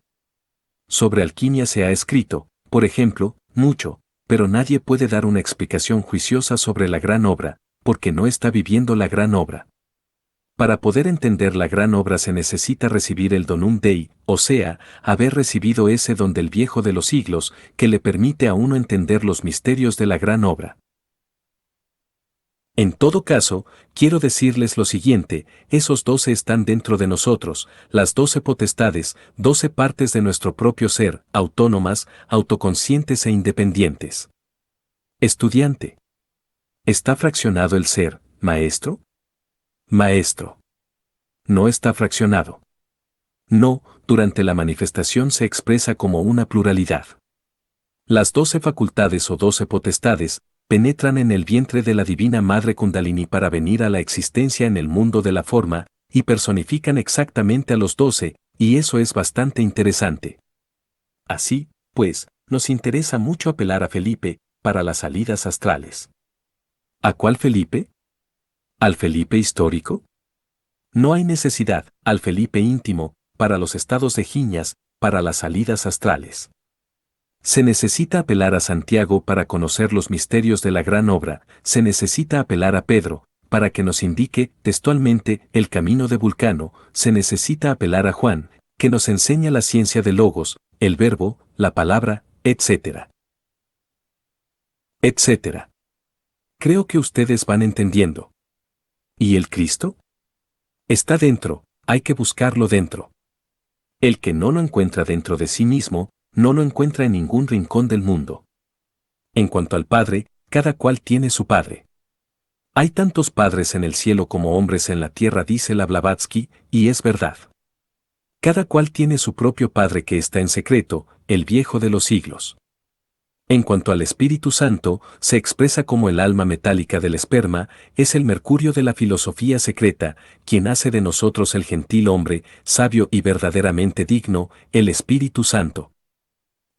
Sobre alquimia se ha escrito, por ejemplo, mucho, pero nadie puede dar una explicación juiciosa sobre la gran obra, porque no está viviendo la gran obra. Para poder entender la gran obra se necesita recibir el donum Dei, o sea, haber recibido ese don del viejo de los siglos, que le permite a uno entender los misterios de la gran obra. En todo caso, quiero decirles lo siguiente, esos 12 están dentro de nosotros, las 12 potestades, 12 partes de nuestro propio ser, autónomas, autoconscientes e independientes. Estudiante. ¿Está fraccionado el ser, maestro? Maestro. No está fraccionado. No, durante la manifestación se expresa como una pluralidad. Las 12 facultades o 12 potestades penetran en el vientre de la divina Madre Kundalini para venir a la existencia en el mundo de la forma, y personifican exactamente a los 12, y eso es bastante interesante. Así, pues, nos interesa mucho apelar a Felipe, para las salidas astrales. ¿A cuál Felipe? ¿Al Felipe histórico? No hay necesidad, al Felipe íntimo, para los estados de giñas, para las salidas astrales. Se necesita apelar a Santiago para conocer los misterios de la gran obra, se necesita apelar a Pedro, para que nos indique, textualmente, el camino de Vulcano, se necesita apelar a Juan, que nos enseña la ciencia del logos, el verbo, la palabra, etc. etc. Creo que ustedes van entendiendo. ¿Y el Cristo? Está dentro, hay que buscarlo dentro. El que no lo encuentra dentro de sí mismo, no lo encuentra en ningún rincón del mundo. En cuanto al Padre, cada cual tiene su Padre. Hay tantos padres en el cielo como hombres en la tierra, dice la Blavatsky, y es verdad. Cada cual tiene su propio Padre que está en secreto, el viejo de los siglos. En cuanto al Espíritu Santo, se expresa como el alma metálica del esperma, es el mercurio de la filosofía secreta, quien hace de nosotros el gentil hombre, sabio y verdaderamente digno, el Espíritu Santo.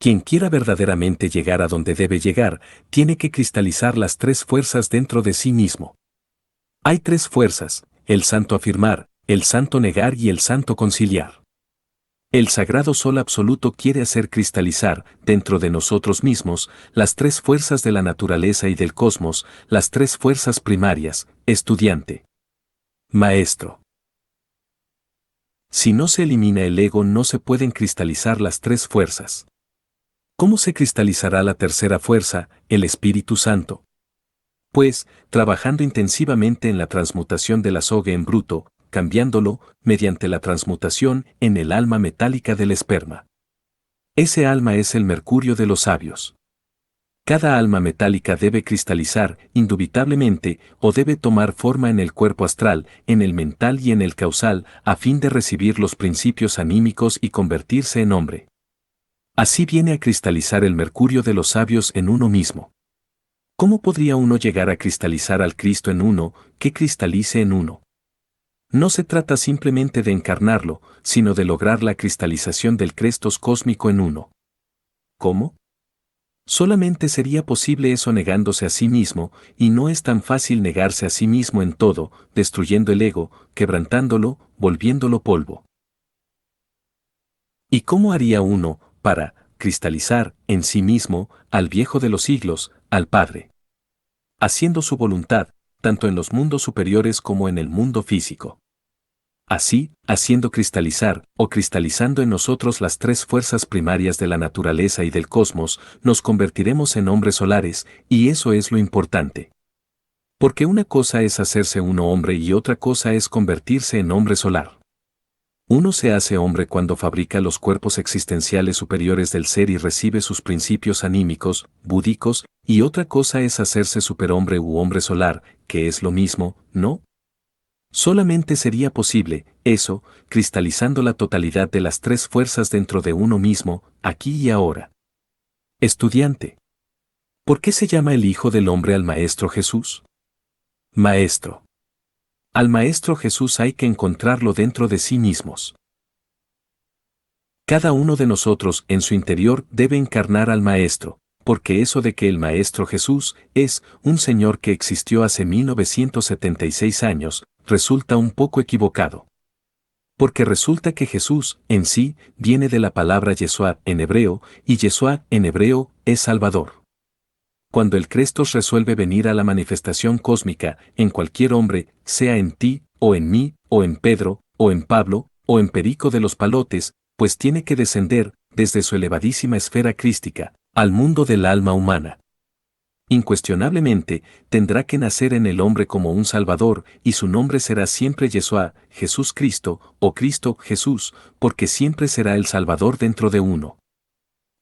Quien quiera verdaderamente llegar a donde debe llegar, tiene que cristalizar las 3 fuerzas dentro de sí mismo. Hay 3 fuerzas, el santo afirmar, el santo negar y el santo conciliar. El sagrado sol absoluto quiere hacer cristalizar, dentro de nosotros mismos, las 3 fuerzas de la naturaleza y del cosmos, las 3 fuerzas primarias, estudiante. Maestro. Si no se elimina el ego no se pueden cristalizar las 3 fuerzas. ¿Cómo se cristalizará la tercera fuerza, el Espíritu Santo? Pues, trabajando intensivamente en la transmutación del azogue en bruto, cambiándolo, mediante la transmutación, en el alma metálica del esperma. Ese alma es el mercurio de los sabios. Cada alma metálica debe cristalizar, indubitablemente, o debe tomar forma en el cuerpo astral, en el mental y en el causal, a fin de recibir los principios anímicos y convertirse en hombre. Así viene a cristalizar el mercurio de los sabios en uno mismo. ¿Cómo podría uno llegar a cristalizar al Cristo en uno, que cristalice en uno? No se trata simplemente de encarnarlo, sino de lograr la cristalización del Crestos cósmico en uno. ¿Cómo? Solamente sería posible eso negándose a sí mismo, y no es tan fácil negarse a sí mismo en todo, destruyendo el ego, quebrantándolo, volviéndolo polvo. ¿Y cómo haría uno, para cristalizar en sí mismo al viejo de los siglos, al Padre? Haciendo su voluntad, tanto en los mundos superiores como en el mundo físico. Así, haciendo cristalizar, o cristalizando en nosotros las 3 fuerzas primarias de la naturaleza y del cosmos, nos convertiremos en hombres solares, y eso es lo importante. Porque una cosa es hacerse uno hombre y otra cosa es convertirse en hombre solar. Uno se hace hombre cuando fabrica los cuerpos existenciales superiores del ser y recibe sus principios anímicos, búdicos, y otra cosa es hacerse superhombre u hombre solar, que es lo mismo, ¿no? Solamente sería posible, eso, cristalizando la totalidad de las 3 fuerzas dentro de uno mismo, aquí y ahora. Estudiante. ¿Por qué se llama el Hijo del Hombre al Maestro Jesús? Maestro. Al Maestro Jesús hay que encontrarlo dentro de sí mismos. Cada uno de nosotros en su interior debe encarnar al Maestro, porque eso de que el Maestro Jesús es un Señor que existió hace 1976 años, resulta un poco equivocado. Porque resulta que Jesús, en sí, viene de la palabra Yeshua en hebreo, y Yeshua en hebreo es Salvador. Cuando el Crestos resuelve venir a la manifestación cósmica, en cualquier hombre, sea en ti, o en mí, o en Pedro, o en Pablo, o en Perico de los Palotes, pues tiene que descender, desde su elevadísima esfera crística, al mundo del alma humana. Incuestionablemente, tendrá que nacer en el hombre como un Salvador, y su nombre será siempre Yeshua, Jesús Cristo, o Cristo Jesús, porque siempre será el Salvador dentro de uno.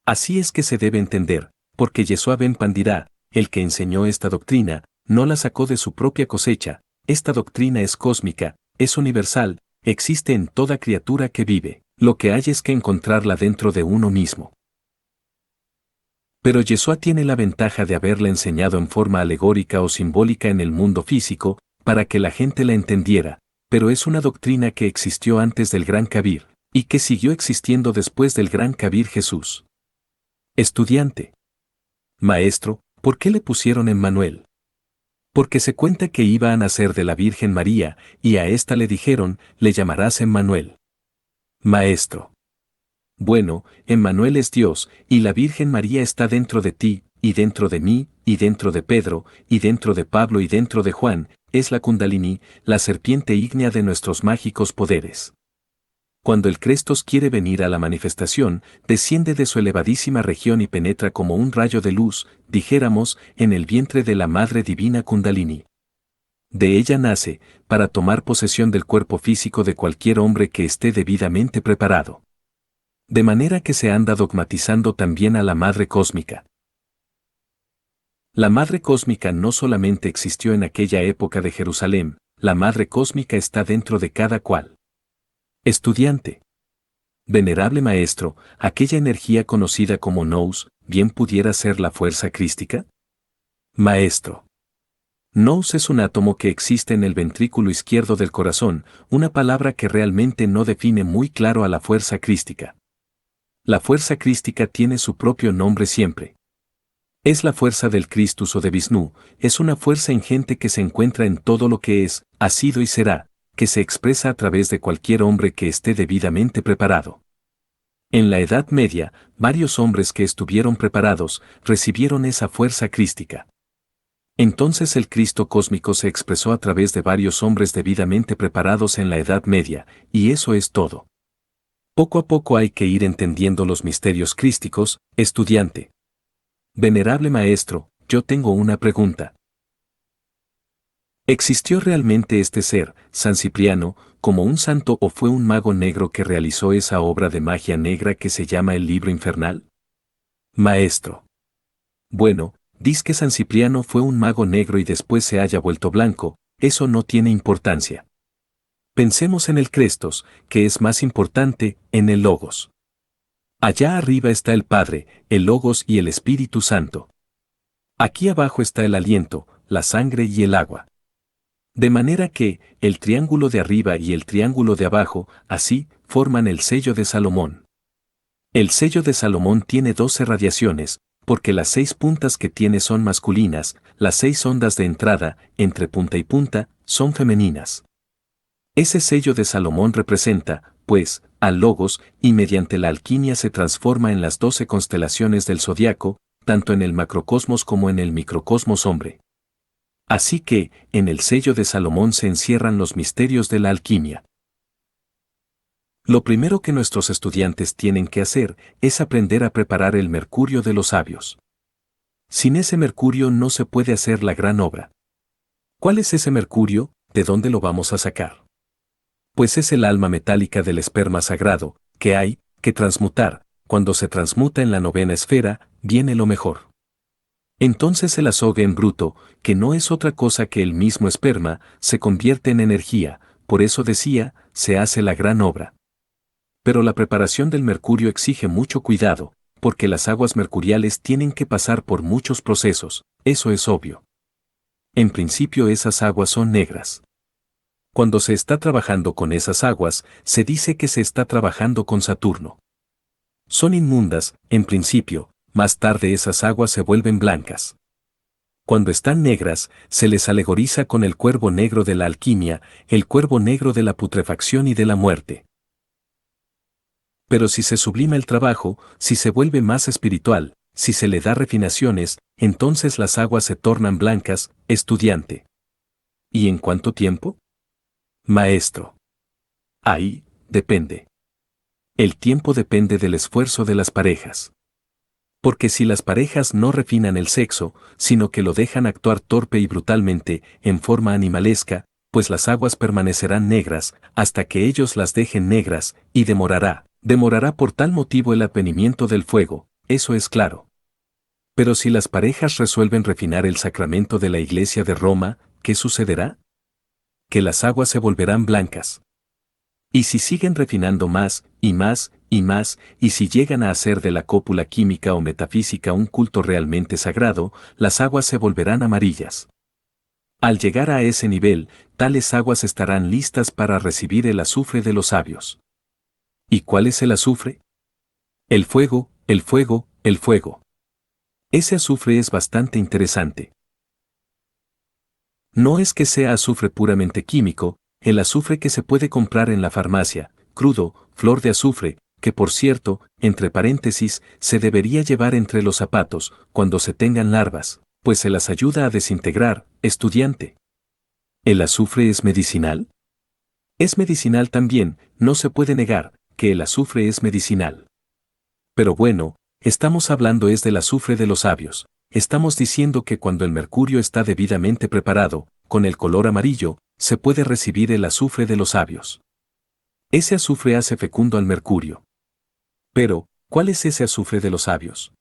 Así es que se debe entender, porque Yeshua ben Pandirá, el que enseñó esta doctrina, no la sacó de su propia cosecha, esta doctrina es cósmica, es universal, existe en toda criatura que vive, lo que hay es que encontrarla dentro de uno mismo. Pero Yeshua tiene la ventaja de haberla enseñado en forma alegórica o simbólica en el mundo físico, para que la gente la entendiera, pero es una doctrina que existió antes del Gran Kabir, y que siguió existiendo después del Gran Kabir Jesús. Estudiante. Maestro, ¿por qué le pusieron Emmanuel? Porque se cuenta que iba a nacer de la Virgen María, y a ésta le dijeron, le llamarás Emmanuel. Maestro. Bueno, Emmanuel es Dios, y la Virgen María está dentro de ti, y dentro de mí, y dentro de Pedro, y dentro de Pablo y dentro de Juan, es la Kundalini, la serpiente ígnea de nuestros mágicos poderes. Cuando el Crestos quiere venir a la manifestación, desciende de su elevadísima región y penetra como un rayo de luz, dijéramos, en el vientre de la Madre Divina Kundalini. De ella nace, para tomar posesión del cuerpo físico de cualquier hombre que esté debidamente preparado. De manera que se anda dogmatizando también a la Madre Cósmica. La Madre Cósmica no solamente existió en aquella época de Jerusalén, la Madre Cósmica está dentro de cada cual. Estudiante. Venerable Maestro, aquella energía conocida como Nous, ¿bien pudiera ser la fuerza crística? Maestro. Nous es un átomo que existe en el ventrículo izquierdo del corazón, una palabra que realmente no define muy claro a la fuerza crística. La fuerza crística tiene su propio nombre siempre. Es la fuerza del Christus o de Vishnu, es una fuerza ingente que se encuentra en todo lo que es, ha sido y será, que se expresa a través de cualquier hombre que esté debidamente preparado. En la Edad Media, varios hombres que estuvieron preparados recibieron esa fuerza crística. Entonces el Cristo cósmico se expresó a través de varios hombres debidamente preparados en la Edad Media, y eso es todo. Poco a poco hay que ir entendiendo los misterios crísticos, estudiante. Venerable Maestro, yo tengo una pregunta. ¿Existió realmente este ser, San Cipriano, como un santo o fue un mago negro que realizó esa obra de magia negra que se llama el libro infernal? Maestro. Bueno, diz que San Cipriano fue un mago negro y después se haya vuelto blanco, eso no tiene importancia. Pensemos en el Crestos, que es más importante, en el Logos. Allá arriba está el Padre, el Logos y el Espíritu Santo. Aquí abajo está el aliento, la sangre y el agua. De manera que, el triángulo de arriba y el triángulo de abajo, así, forman el sello de Salomón. El sello de Salomón tiene 12 radiaciones, porque las 6 puntas que tiene son masculinas, las 6 ondas de entrada, entre punta y punta, son femeninas. Ese sello de Salomón representa, pues, al Logos, y mediante la alquimia se transforma en las 12 constelaciones del zodiaco, tanto en el macrocosmos como en el microcosmos hombre. Así que, en el sello de Salomón se encierran los misterios de la alquimia. Lo primero que nuestros estudiantes tienen que hacer es aprender a preparar el mercurio de los sabios. Sin ese mercurio no se puede hacer la gran obra. ¿Cuál es ese mercurio? ¿De dónde lo vamos a sacar? Pues es el alma metálica del esperma sagrado, que hay que transmutar. Cuando se transmuta en la novena esfera, viene lo mejor. Entonces el azogue en bruto, que no es otra cosa que el mismo esperma, se convierte en energía, por eso decía, se hace la gran obra. Pero la preparación del mercurio exige mucho cuidado, porque las aguas mercuriales tienen que pasar por muchos procesos, eso es obvio. En principio esas aguas son negras. Cuando se está trabajando con esas aguas, se dice que se está trabajando con Saturno. Son inmundas, en principio, más tarde esas aguas se vuelven blancas. Cuando están negras, se les alegoriza con el cuervo negro de la alquimia, el cuervo negro de la putrefacción y de la muerte. Pero si se sublima el trabajo, si se vuelve más espiritual, si se le da refinaciones, entonces las aguas se tornan blancas, estudiante. ¿Y en cuánto tiempo? Maestro. Ahí, depende. El tiempo depende del esfuerzo de las parejas. Porque si las parejas no refinan el sexo, sino que lo dejan actuar torpe y brutalmente, en forma animalesca, pues las aguas permanecerán negras, hasta que ellos las dejen negras, y demorará por tal motivo el advenimiento del fuego, eso es claro. Pero si las parejas resuelven refinar el sacramento de la Iglesia de Roma, ¿qué sucederá? Que las aguas se volverán blancas. Y si siguen refinando más, y más, y más, y si llegan a hacer de la cópula química o metafísica un culto realmente sagrado, las aguas se volverán amarillas. Al llegar a ese nivel, tales aguas estarán listas para recibir el azufre de los sabios. ¿Y cuál es el azufre? El fuego, el fuego, el fuego. Ese azufre es bastante interesante. No es que sea azufre puramente químico, el azufre que se puede comprar en la farmacia, crudo, flor de azufre, que por cierto, entre paréntesis, se debería llevar entre los zapatos cuando se tengan larvas, pues se las ayuda a desintegrar, estudiante. ¿El azufre es medicinal? Es medicinal también, no se puede negar que el azufre es medicinal. Pero bueno, estamos hablando es del azufre de los sabios. Estamos diciendo que cuando el mercurio está debidamente preparado, con el color amarillo, se puede recibir el azufre de los sabios. Ese azufre hace fecundo al mercurio. Pero, ¿cuál es ese azufre de los sabios?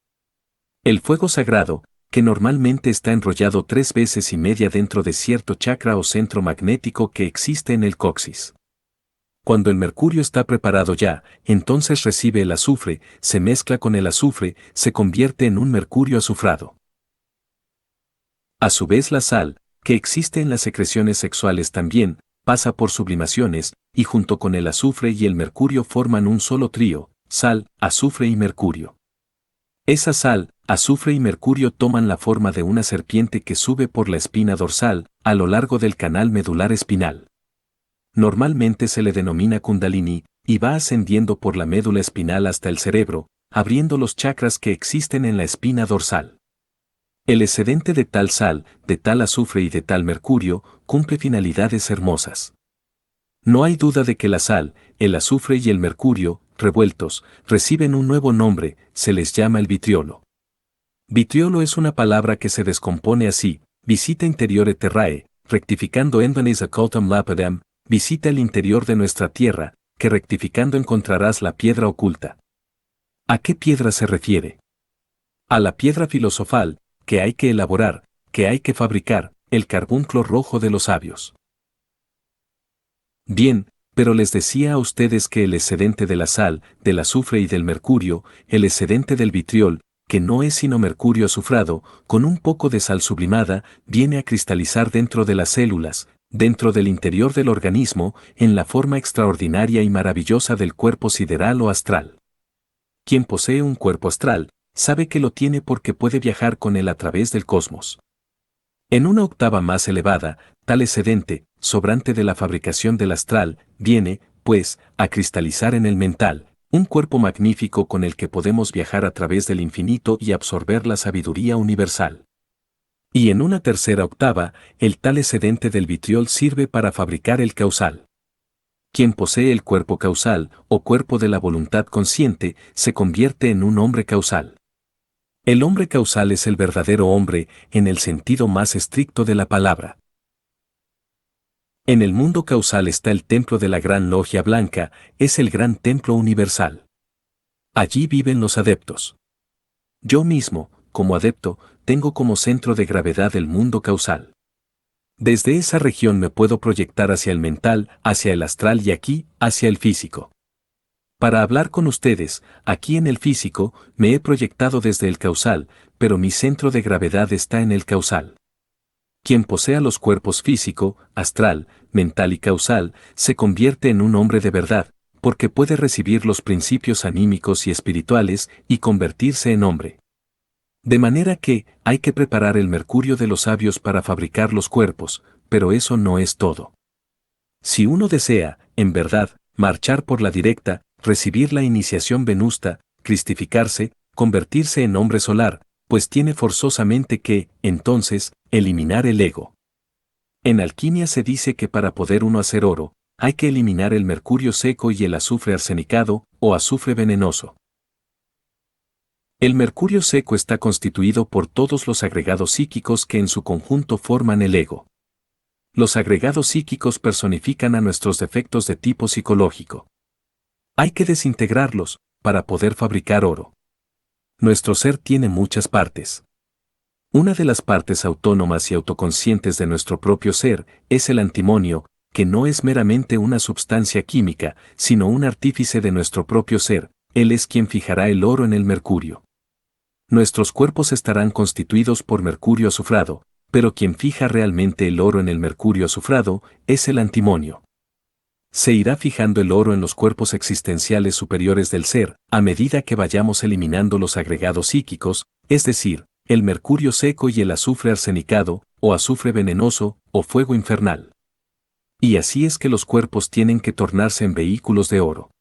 El fuego sagrado, que normalmente está enrollado 3 veces y media dentro de cierto chakra o centro magnético que existe en el coxis. Cuando el mercurio está preparado ya, entonces recibe el azufre, se mezcla con el azufre, se convierte en un mercurio azufrado. A su vez la sal, que existe en las secreciones sexuales también, pasa por sublimaciones, y junto con el azufre y el mercurio forman un solo trío, sal, azufre y mercurio. Esa sal, azufre y mercurio toman la forma de una serpiente que sube por la espina dorsal, a lo largo del canal medular espinal. Normalmente se le denomina Kundalini, y va ascendiendo por la médula espinal hasta el cerebro, abriendo los chakras que existen en la espina dorsal. El excedente de tal sal, de tal azufre y de tal mercurio, cumple finalidades hermosas. No hay duda de que la sal, el azufre y el mercurio, revueltos, reciben un nuevo nombre, se les llama el vitriolo. Vitriolo es una palabra que se descompone así, visita interiore terrae, rectificando endonis occultam lapidem, visita el interior de nuestra tierra, que rectificando encontrarás la piedra oculta. ¿A qué piedra se refiere? A la piedra filosofal, que hay que elaborar, que hay que fabricar, el carbunclo rojo de los sabios. Bien, pero les decía a ustedes que el excedente de la sal, del azufre y del mercurio, el excedente del vitriol, que no es sino mercurio azufrado, con un poco de sal sublimada, viene a cristalizar dentro de las células, dentro del interior del organismo, en la forma extraordinaria y maravillosa del cuerpo sideral o astral. Quien posee un cuerpo astral, sabe que lo tiene porque puede viajar con él a través del cosmos. En una octava más elevada, tal excedente, sobrante de la fabricación del astral, viene, pues, a cristalizar en el mental, un cuerpo magnífico con el que podemos viajar a través del infinito y absorber la sabiduría universal. Y en una tercera octava, el tal excedente del vitriol sirve para fabricar el causal. Quien posee el cuerpo causal, o cuerpo de la voluntad consciente, se convierte en un hombre causal. El hombre causal es el verdadero hombre, en el sentido más estricto de la palabra. En el mundo causal está el templo de la Gran Logia Blanca, es el gran templo universal. Allí viven los adeptos. Yo mismo, como adepto, tengo como centro de gravedad el mundo causal. Desde esa región me puedo proyectar hacia el mental, hacia el astral y aquí, hacia el físico. Para hablar con ustedes, aquí en el físico, me he proyectado desde el causal, pero mi centro de gravedad está en el causal. Quien posea los cuerpos físico, astral, mental y causal, se convierte en un hombre de verdad, porque puede recibir los principios anímicos y espirituales y convertirse en hombre. De manera que, hay que preparar el mercurio de los sabios para fabricar los cuerpos, pero eso no es todo. Si uno desea, en verdad, marchar por la directa, recibir la iniciación venusta, cristificarse, convertirse en hombre solar, pues tiene forzosamente que, entonces, eliminar el ego. En alquimia se dice que para poder uno hacer oro, hay que eliminar el mercurio seco y el azufre arsenicado, o azufre venenoso. El mercurio seco está constituido por todos los agregados psíquicos que en su conjunto forman el ego. Los agregados psíquicos personifican a nuestros defectos de tipo psicológico. Hay que desintegrarlos, para poder fabricar oro. Nuestro ser tiene muchas partes. Una de las partes autónomas y autoconscientes de nuestro propio ser es el antimonio, que no es meramente una sustancia química, sino un artífice de nuestro propio ser. Él es quien fijará el oro en el mercurio. Nuestros cuerpos estarán constituidos por mercurio azufrado, pero quien fija realmente el oro en el mercurio azufrado es el antimonio. Se irá fijando el oro en los cuerpos existenciales superiores del ser, a medida que vayamos eliminando los agregados psíquicos, es decir, el mercurio seco y el azufre arsenicado, o azufre venenoso, o fuego infernal. Y así es que los cuerpos tienen que tornarse en vehículos de oro.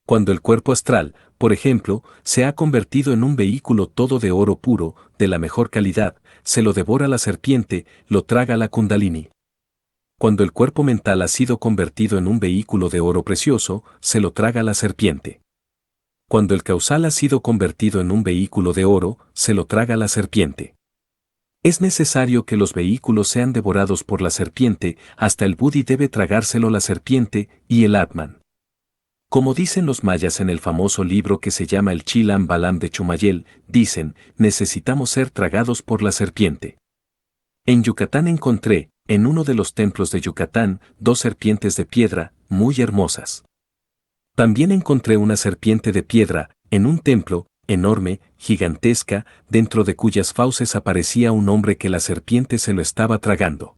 Cuando el cuerpo astral, por ejemplo, se ha convertido en un vehículo todo de oro puro, de la mejor calidad, se lo devora la serpiente, lo traga la kundalini. Cuando el cuerpo mental ha sido convertido en un vehículo de oro precioso, se lo traga la serpiente. Cuando el causal ha sido convertido en un vehículo de oro, se lo traga la serpiente. Es necesario que los vehículos sean devorados por la serpiente, hasta el Buddhi debe tragárselo la serpiente, y el Atman. Como dicen los mayas en el famoso libro que se llama el Chilam Balam de Chumayel, dicen, necesitamos ser tragados por la serpiente. En Yucatán encontré, en uno de los templos de Yucatán, 2 serpientes de piedra, muy hermosas. También encontré una serpiente de piedra, en un templo, enorme, gigantesca, dentro de cuyas fauces aparecía un hombre que la serpiente se lo estaba tragando.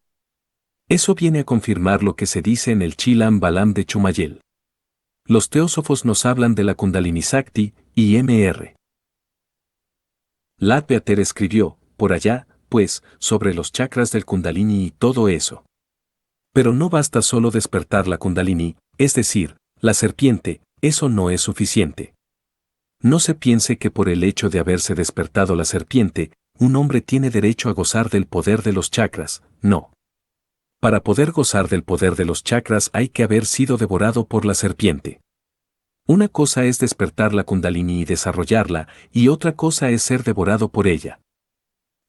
Eso viene a confirmar lo que se dice en el Chilam Balam de Chumayel. Los teósofos nos hablan de la Kundalini Sakti, y Mr. Ladbeater escribió, por allá, pues, sobre los chakras del Kundalini y todo eso. Pero no basta solo despertar la Kundalini, es decir, la serpiente, eso no es suficiente. No se piense que por el hecho de haberse despertado la serpiente, un hombre tiene derecho a gozar del poder de los chakras, no. Para poder gozar del poder de los chakras hay que haber sido devorado por la serpiente. Una cosa es despertar la Kundalini y desarrollarla, y otra cosa es ser devorado por ella.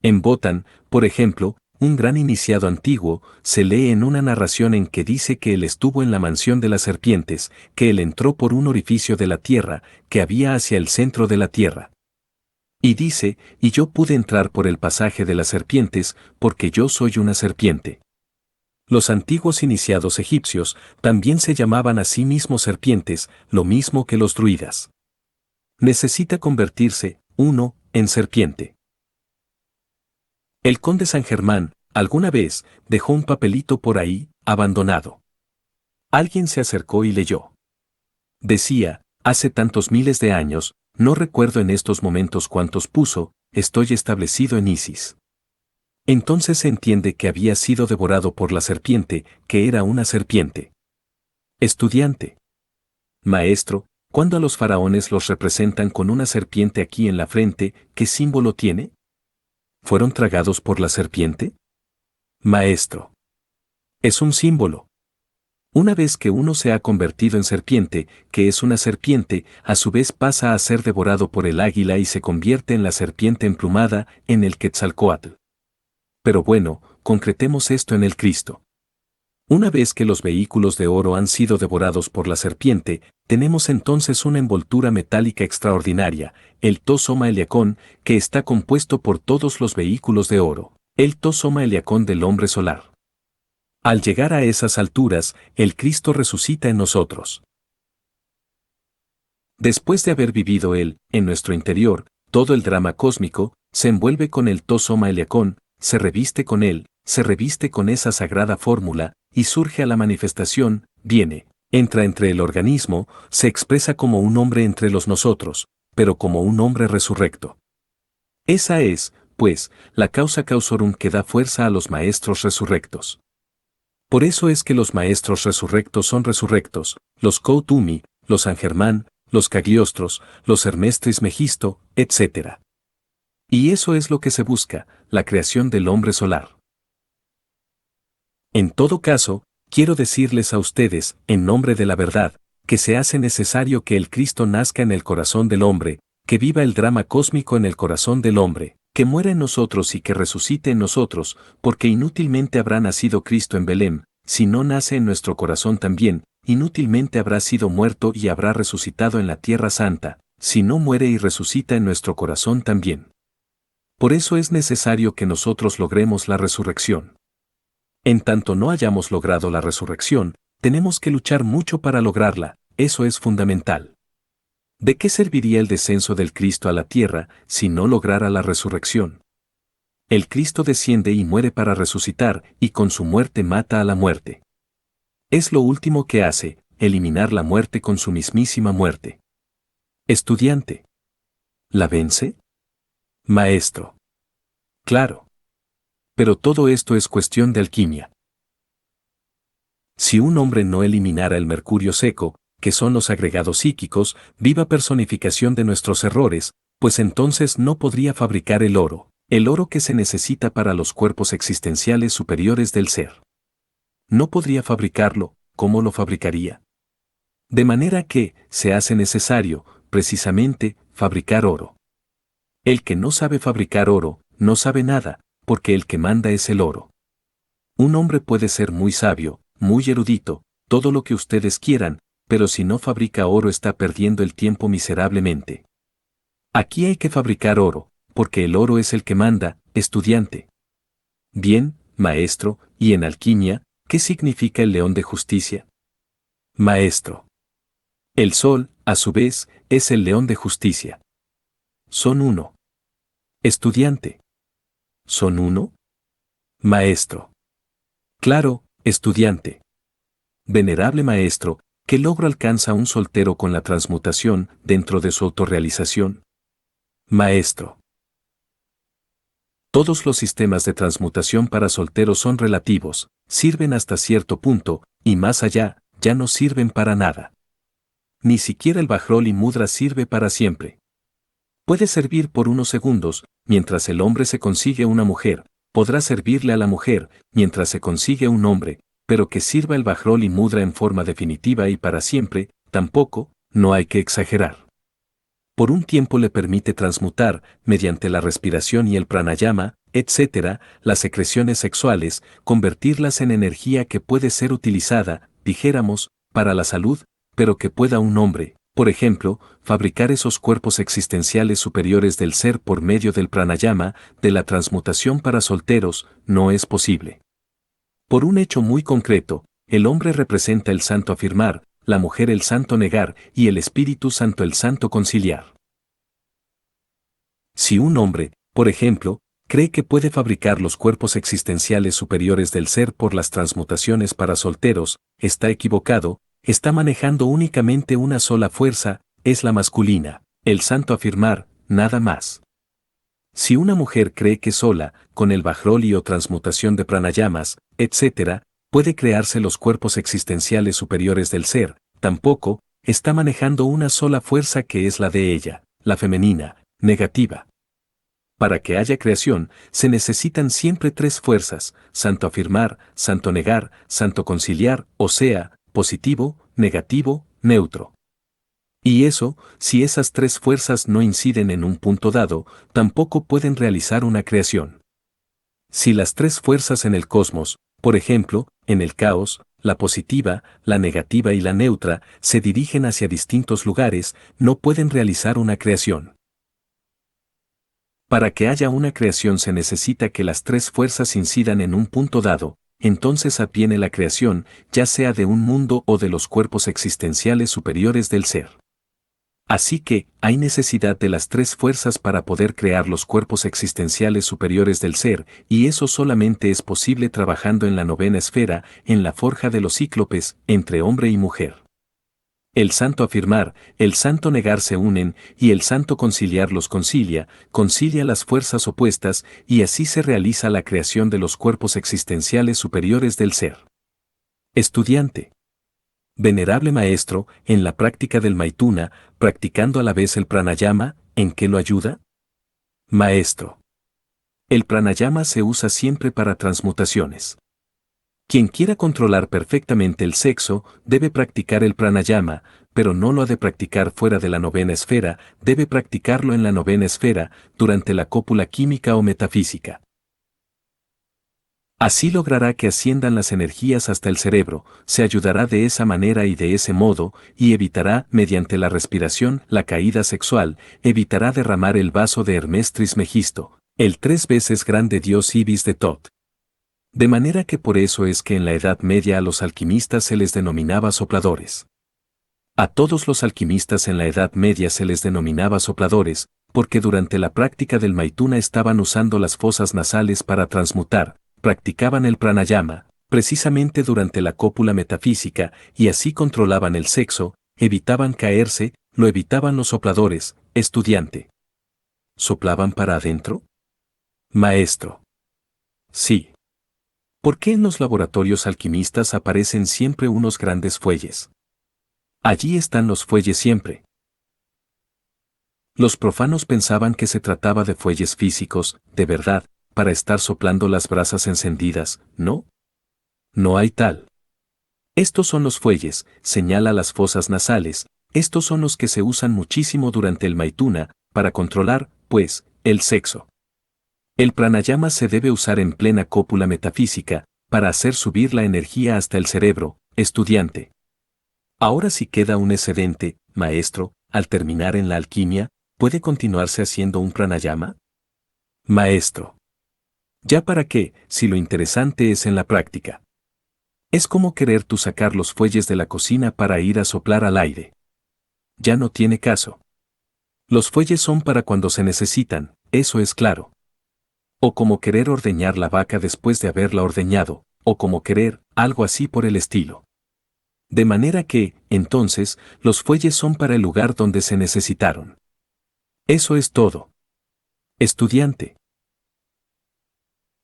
En Botán, por ejemplo, un gran iniciado antiguo, se lee en una narración en que dice que él estuvo en la mansión de las serpientes, que él entró por un orificio de la tierra, que había hacia el centro de la tierra. Y dice, y yo pude entrar por el pasaje de las serpientes, porque yo soy una serpiente. Los antiguos iniciados egipcios también se llamaban a sí mismos serpientes, lo mismo que los druidas. Necesita convertirse, uno, en serpiente. El conde San Germán, alguna vez, dejó un papelito por ahí, abandonado. Alguien se acercó y leyó. Decía, hace tantos miles de años, no recuerdo en estos momentos cuántos puso, estoy establecido en Isis. Entonces se entiende que había sido devorado por la serpiente, que era una serpiente. Estudiante. Maestro, cuando a los faraones los representan con una serpiente aquí en la frente, ¿qué símbolo tiene? ¿Fueron tragados por la serpiente? Maestro. Es un símbolo. Una vez que uno se ha convertido en serpiente, que es una serpiente, a su vez pasa a ser devorado por el águila y se convierte en la serpiente emplumada, en el Quetzalcóatl. Pero bueno, concretemos esto en el Cristo. Una vez que los vehículos de oro han sido devorados por la serpiente, tenemos entonces una envoltura metálica extraordinaria, el Tosoma Eliacón, que está compuesto por todos los vehículos de oro, el Tosoma Eliacón del hombre solar. Al llegar a esas alturas, el Cristo resucita en nosotros. Después de haber vivido él, en nuestro interior, todo el drama cósmico, se envuelve con el Tosoma Eliacón, se reviste con él, se reviste con esa sagrada fórmula, y surge a la manifestación, viene, entra entre el organismo, se expresa como un hombre entre los nosotros, pero como un hombre resurrecto. Esa es, pues, la causa causorum que da fuerza a los maestros resurrectos. Por eso es que los maestros resurrectos son resurrectos, los Koutumi, los San Germán, los Cagliostros, los Hermestris Megisto, etc. Y eso es lo que se busca, la creación del hombre solar. En todo caso, quiero decirles a ustedes, en nombre de la verdad, que se hace necesario que el Cristo nazca en el corazón del hombre, que viva el drama cósmico en el corazón del hombre, que muera en nosotros y que resucite en nosotros, porque inútilmente habrá nacido Cristo en Belén, si no nace en nuestro corazón también, inútilmente habrá sido muerto y habrá resucitado en la tierra santa, si no muere y resucita en nuestro corazón también. Por eso es necesario que nosotros logremos la resurrección. En tanto no hayamos logrado la resurrección, tenemos que luchar mucho para lograrla, eso es fundamental. ¿De qué serviría el descenso del Cristo a la tierra si no lograra la resurrección? El Cristo desciende y muere para resucitar, y con su muerte mata a la muerte. Es lo último que hace, eliminar la muerte con su mismísima muerte. Estudiante. ¿La vence? Maestro. Claro. Pero todo esto es cuestión de alquimia. Si un hombre no eliminara el mercurio seco, que son los agregados psíquicos, viva personificación de nuestros errores, pues entonces no podría fabricar el oro que se necesita para los cuerpos existenciales superiores del ser. No podría fabricarlo, ¿cómo lo fabricaría? De manera que, se hace necesario, precisamente, fabricar oro. El que no sabe fabricar oro, no sabe nada, porque el que manda es el oro. Un hombre puede ser muy sabio, muy erudito, todo lo que ustedes quieran, pero si no fabrica oro está perdiendo el tiempo miserablemente. Aquí hay que fabricar oro, porque el oro es el que manda, estudiante. Bien, maestro, y en alquimia, ¿qué significa el león de justicia? Maestro. El sol, a su vez, es el león de justicia. Son uno. Estudiante. ¿Son uno? Maestro. Claro, estudiante. Venerable maestro, ¿qué logro alcanza un soltero con la transmutación dentro de su autorrealización? Maestro. Todos los sistemas de transmutación para solteros son relativos, sirven hasta cierto punto, y más allá, ya no sirven para nada. Ni siquiera el Bajrol y Mudra sirve para siempre. Puede servir por unos segundos, mientras el hombre se consigue una mujer, podrá servirle a la mujer, mientras se consigue un hombre, pero que sirva el Bajrol y Mudra en forma definitiva y para siempre, tampoco, no hay que exagerar. Por un tiempo le permite transmutar, mediante la respiración y el pranayama, etc., las secreciones sexuales, convertirlas en energía que puede ser utilizada, dijéramos, para la salud, pero que pueda un hombre, por ejemplo, fabricar esos cuerpos existenciales superiores del ser por medio del pranayama, de la transmutación para solteros, no es posible. Por un hecho muy concreto, el hombre representa el santo afirmar, la mujer el santo negar y el Espíritu Santo el santo conciliar. Si un hombre, por ejemplo, cree que puede fabricar los cuerpos existenciales superiores del ser por las transmutaciones para solteros, está equivocado, está manejando únicamente una sola fuerza, es la masculina, el santo afirmar, nada más. Si una mujer cree que sola, con el Bajroli o transmutación de pranayamas, etc., puede crearse los cuerpos existenciales superiores del ser, tampoco, está manejando una sola fuerza que es la de ella, la femenina, negativa. Para que haya creación, se necesitan siempre tres fuerzas, santo afirmar, santo negar, santo conciliar, o sea, positivo, negativo, neutro. Y eso, si esas tres fuerzas no inciden en un punto dado, tampoco pueden realizar una creación. Si las tres fuerzas en el cosmos, por ejemplo, en el caos, la positiva, la negativa y la neutra, se dirigen hacia distintos lugares, no pueden realizar una creación. Para que haya una creación se necesita que las tres fuerzas incidan en un punto dado, entonces adviene la creación, ya sea de un mundo o de los cuerpos existenciales superiores del ser. Así que, hay necesidad de las tres fuerzas para poder crear los cuerpos existenciales superiores del ser, y eso solamente es posible trabajando en la novena esfera, en la forja de los cíclopes, entre hombre y mujer. El santo afirmar, el santo negar se unen, y el santo conciliar los concilia las fuerzas opuestas, y así se realiza la creación de los cuerpos existenciales superiores del ser. Estudiante. Venerable maestro, en la práctica del Maituna, practicando a la vez el pranayama, ¿en qué lo ayuda? Maestro. El pranayama se usa siempre para transmutaciones. Quien quiera controlar perfectamente el sexo, debe practicar el pranayama, pero no lo ha de practicar fuera de la novena esfera, debe practicarlo en la novena esfera, durante la cópula química o metafísica. Así logrará que asciendan las energías hasta el cerebro, se ayudará de esa manera y de ese modo, y evitará, mediante la respiración, la caída sexual, evitará derramar el vaso de Hermes Trismegisto, el 3 veces grande dios Ibis de Tot. De manera que por eso es que en la Edad Media a los alquimistas se les denominaba sopladores. A todos los alquimistas en la Edad Media se les denominaba sopladores, porque durante la práctica del Maituna estaban usando las fosas nasales para transmutar, practicaban el pranayama, precisamente durante la cópula metafísica, y así controlaban el sexo, evitaban caerse, lo evitaban los sopladores. Estudiante. ¿Soplaban para adentro? Maestro. Sí. ¿Por qué en los laboratorios alquimistas aparecen siempre unos grandes fuelles? Allí están los fuelles siempre. Los profanos pensaban que se trataba de fuelles físicos, de verdad, para estar soplando las brasas encendidas, ¿no? No hay tal. Estos son los fuelles, señala las fosas nasales, estos son los que se usan muchísimo durante el Maituna, para controlar, pues, el sexo. El pranayama se debe usar en plena cópula metafísica, para hacer subir la energía hasta el cerebro. Estudiante. Ahora si queda un excedente, maestro, al terminar en la alquimia, ¿puede continuarse haciendo un pranayama? Maestro. ¿Ya para qué, si lo interesante es en la práctica? Es como querer tú sacar los fuelles de la cocina para ir a soplar al aire. Ya no tiene caso. Los fuelles son para cuando se necesitan, eso es claro. O como querer ordeñar la vaca después de haberla ordeñado, o como querer, algo así por el estilo. De manera que, entonces, los fuelles son para el lugar donde se necesitaron. Eso es todo. Estudiante.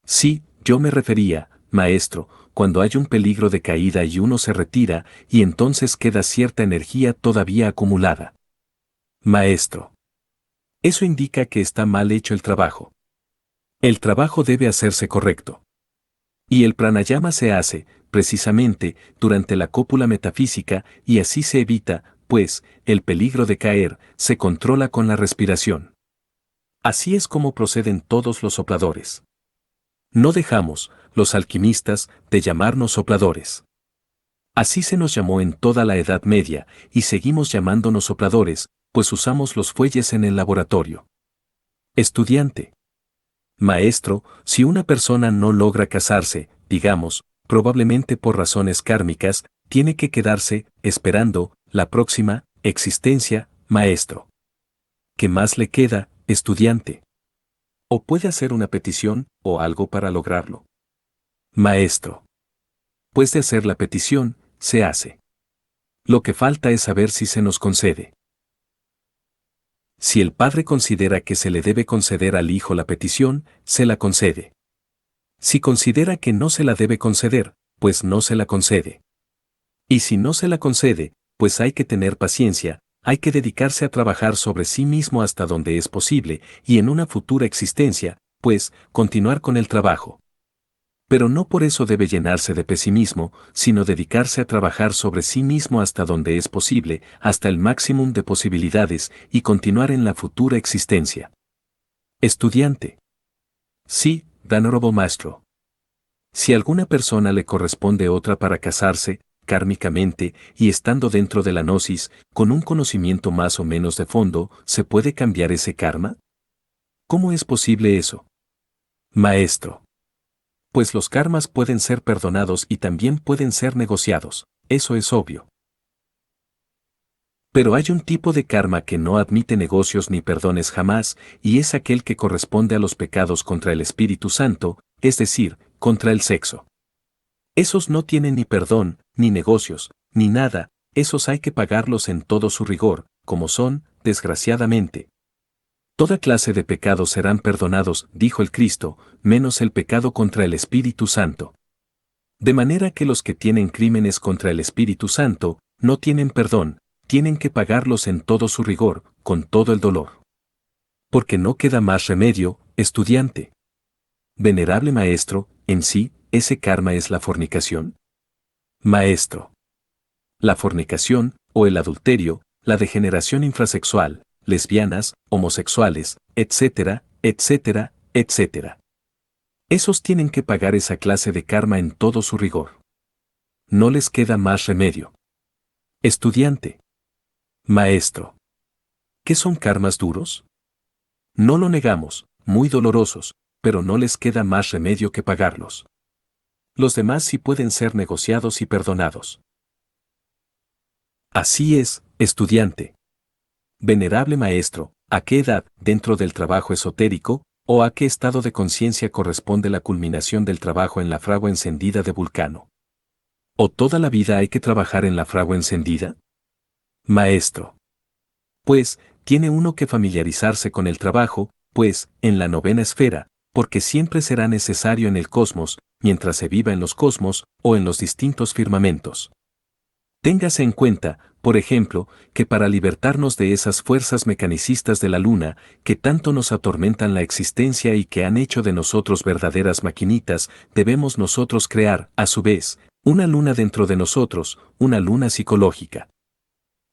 Sí, yo me refería, maestro, cuando hay un peligro de caída y uno se retira, y entonces queda cierta energía todavía acumulada. Maestro. Eso indica que está mal hecho el trabajo. El trabajo debe hacerse correcto. Y el pranayama se hace, precisamente, durante la cópula metafísica, y así se evita, pues, el peligro de caer, se controla con la respiración. Así es como proceden todos los sopladores. No dejamos, los alquimistas, de llamarnos sopladores. Así se nos llamó en toda la Edad Media, y seguimos llamándonos sopladores, pues usamos los fuelles en el laboratorio. Estudiante. Maestro, si una persona no logra casarse, digamos, probablemente por razones kármicas, tiene que quedarse, esperando, la próxima, existencia, maestro. ¿Qué más le queda, estudiante? ¿O puede hacer una petición, o algo para lograrlo? Maestro. Pues de hacer la petición, se hace. Lo que falta es saber si se nos concede. Si el padre considera que se le debe conceder al hijo la petición, se la concede. Si considera que no se la debe conceder, pues no se la concede. Y si no se la concede, pues hay que tener paciencia, hay que dedicarse a trabajar sobre sí mismo hasta donde es posible, y en una futura existencia, pues, continuar con el trabajo. Pero no por eso debe llenarse de pesimismo, sino dedicarse a trabajar sobre sí mismo hasta donde es posible, hasta el máximo de posibilidades, y continuar en la futura existencia. Estudiante. Sí, Danorobo maestro. Si a alguna persona le corresponde otra para casarse, kármicamente, y estando dentro de la gnosis, con un conocimiento más o menos de fondo, ¿se puede cambiar ese karma? ¿Cómo es posible eso? Maestro. Pues los karmas pueden ser perdonados y también pueden ser negociados, eso es obvio. Pero hay un tipo de karma que no admite negocios ni perdones jamás, y es aquel que corresponde a los pecados contra el Espíritu Santo, es decir, contra el sexo. Esos no tienen ni perdón, ni negocios, ni nada, esos hay que pagarlos en todo su rigor, como son, desgraciadamente. Toda clase de pecados serán perdonados, dijo el Cristo, menos el pecado contra el Espíritu Santo. De manera que los que tienen crímenes contra el Espíritu Santo, no tienen perdón, tienen que pagarlos en todo su rigor, con todo el dolor. Porque no queda más remedio, estudiante. Venerable maestro, en sí, ¿ese karma es la fornicación? Maestro. La fornicación, o el adulterio, la degeneración infrasexual, lesbianas, homosexuales, etcétera, etcétera, etcétera. Esos tienen que pagar esa clase de karma en todo su rigor. No les queda más remedio. Estudiante. Maestro. ¿Qué son karmas duros? No lo negamos, muy dolorosos, pero no les queda más remedio que pagarlos. Los demás sí pueden ser negociados y perdonados. Así es, estudiante. Venerable maestro, ¿a qué edad, dentro del trabajo esotérico, o a qué estado de conciencia corresponde la culminación del trabajo en la fragua encendida de Vulcano? ¿O toda la vida hay que trabajar en la fragua encendida? Maestro. Pues, tiene uno que familiarizarse con el trabajo, pues, en la novena esfera, porque siempre será necesario en el cosmos, mientras se viva en los cosmos, o en los distintos firmamentos. Téngase en cuenta, por ejemplo, que para libertarnos de esas fuerzas mecanicistas de la luna, que tanto nos atormentan la existencia y que han hecho de nosotros verdaderas maquinitas, debemos nosotros crear, a su vez, una luna dentro de nosotros, una luna psicológica.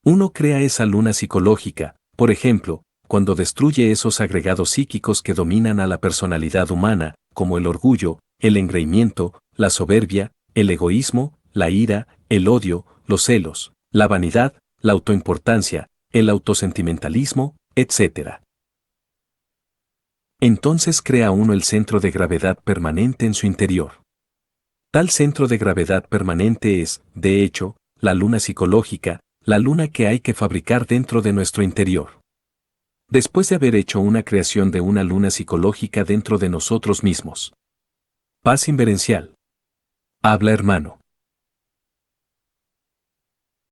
Uno crea esa luna psicológica, por ejemplo, cuando destruye esos agregados psíquicos que dominan a la personalidad humana, como el orgullo, el engreimiento, la soberbia, el egoísmo, la ira, el odio, los celos, la vanidad, la autoimportancia, el autosentimentalismo, etc. Entonces crea uno el centro de gravedad permanente en su interior. Tal centro de gravedad permanente es, de hecho, la luna psicológica, la luna que hay que fabricar dentro de nuestro interior. Después de haber hecho una creación de una luna psicológica dentro de nosotros mismos. Paz inverencial. Habla hermano.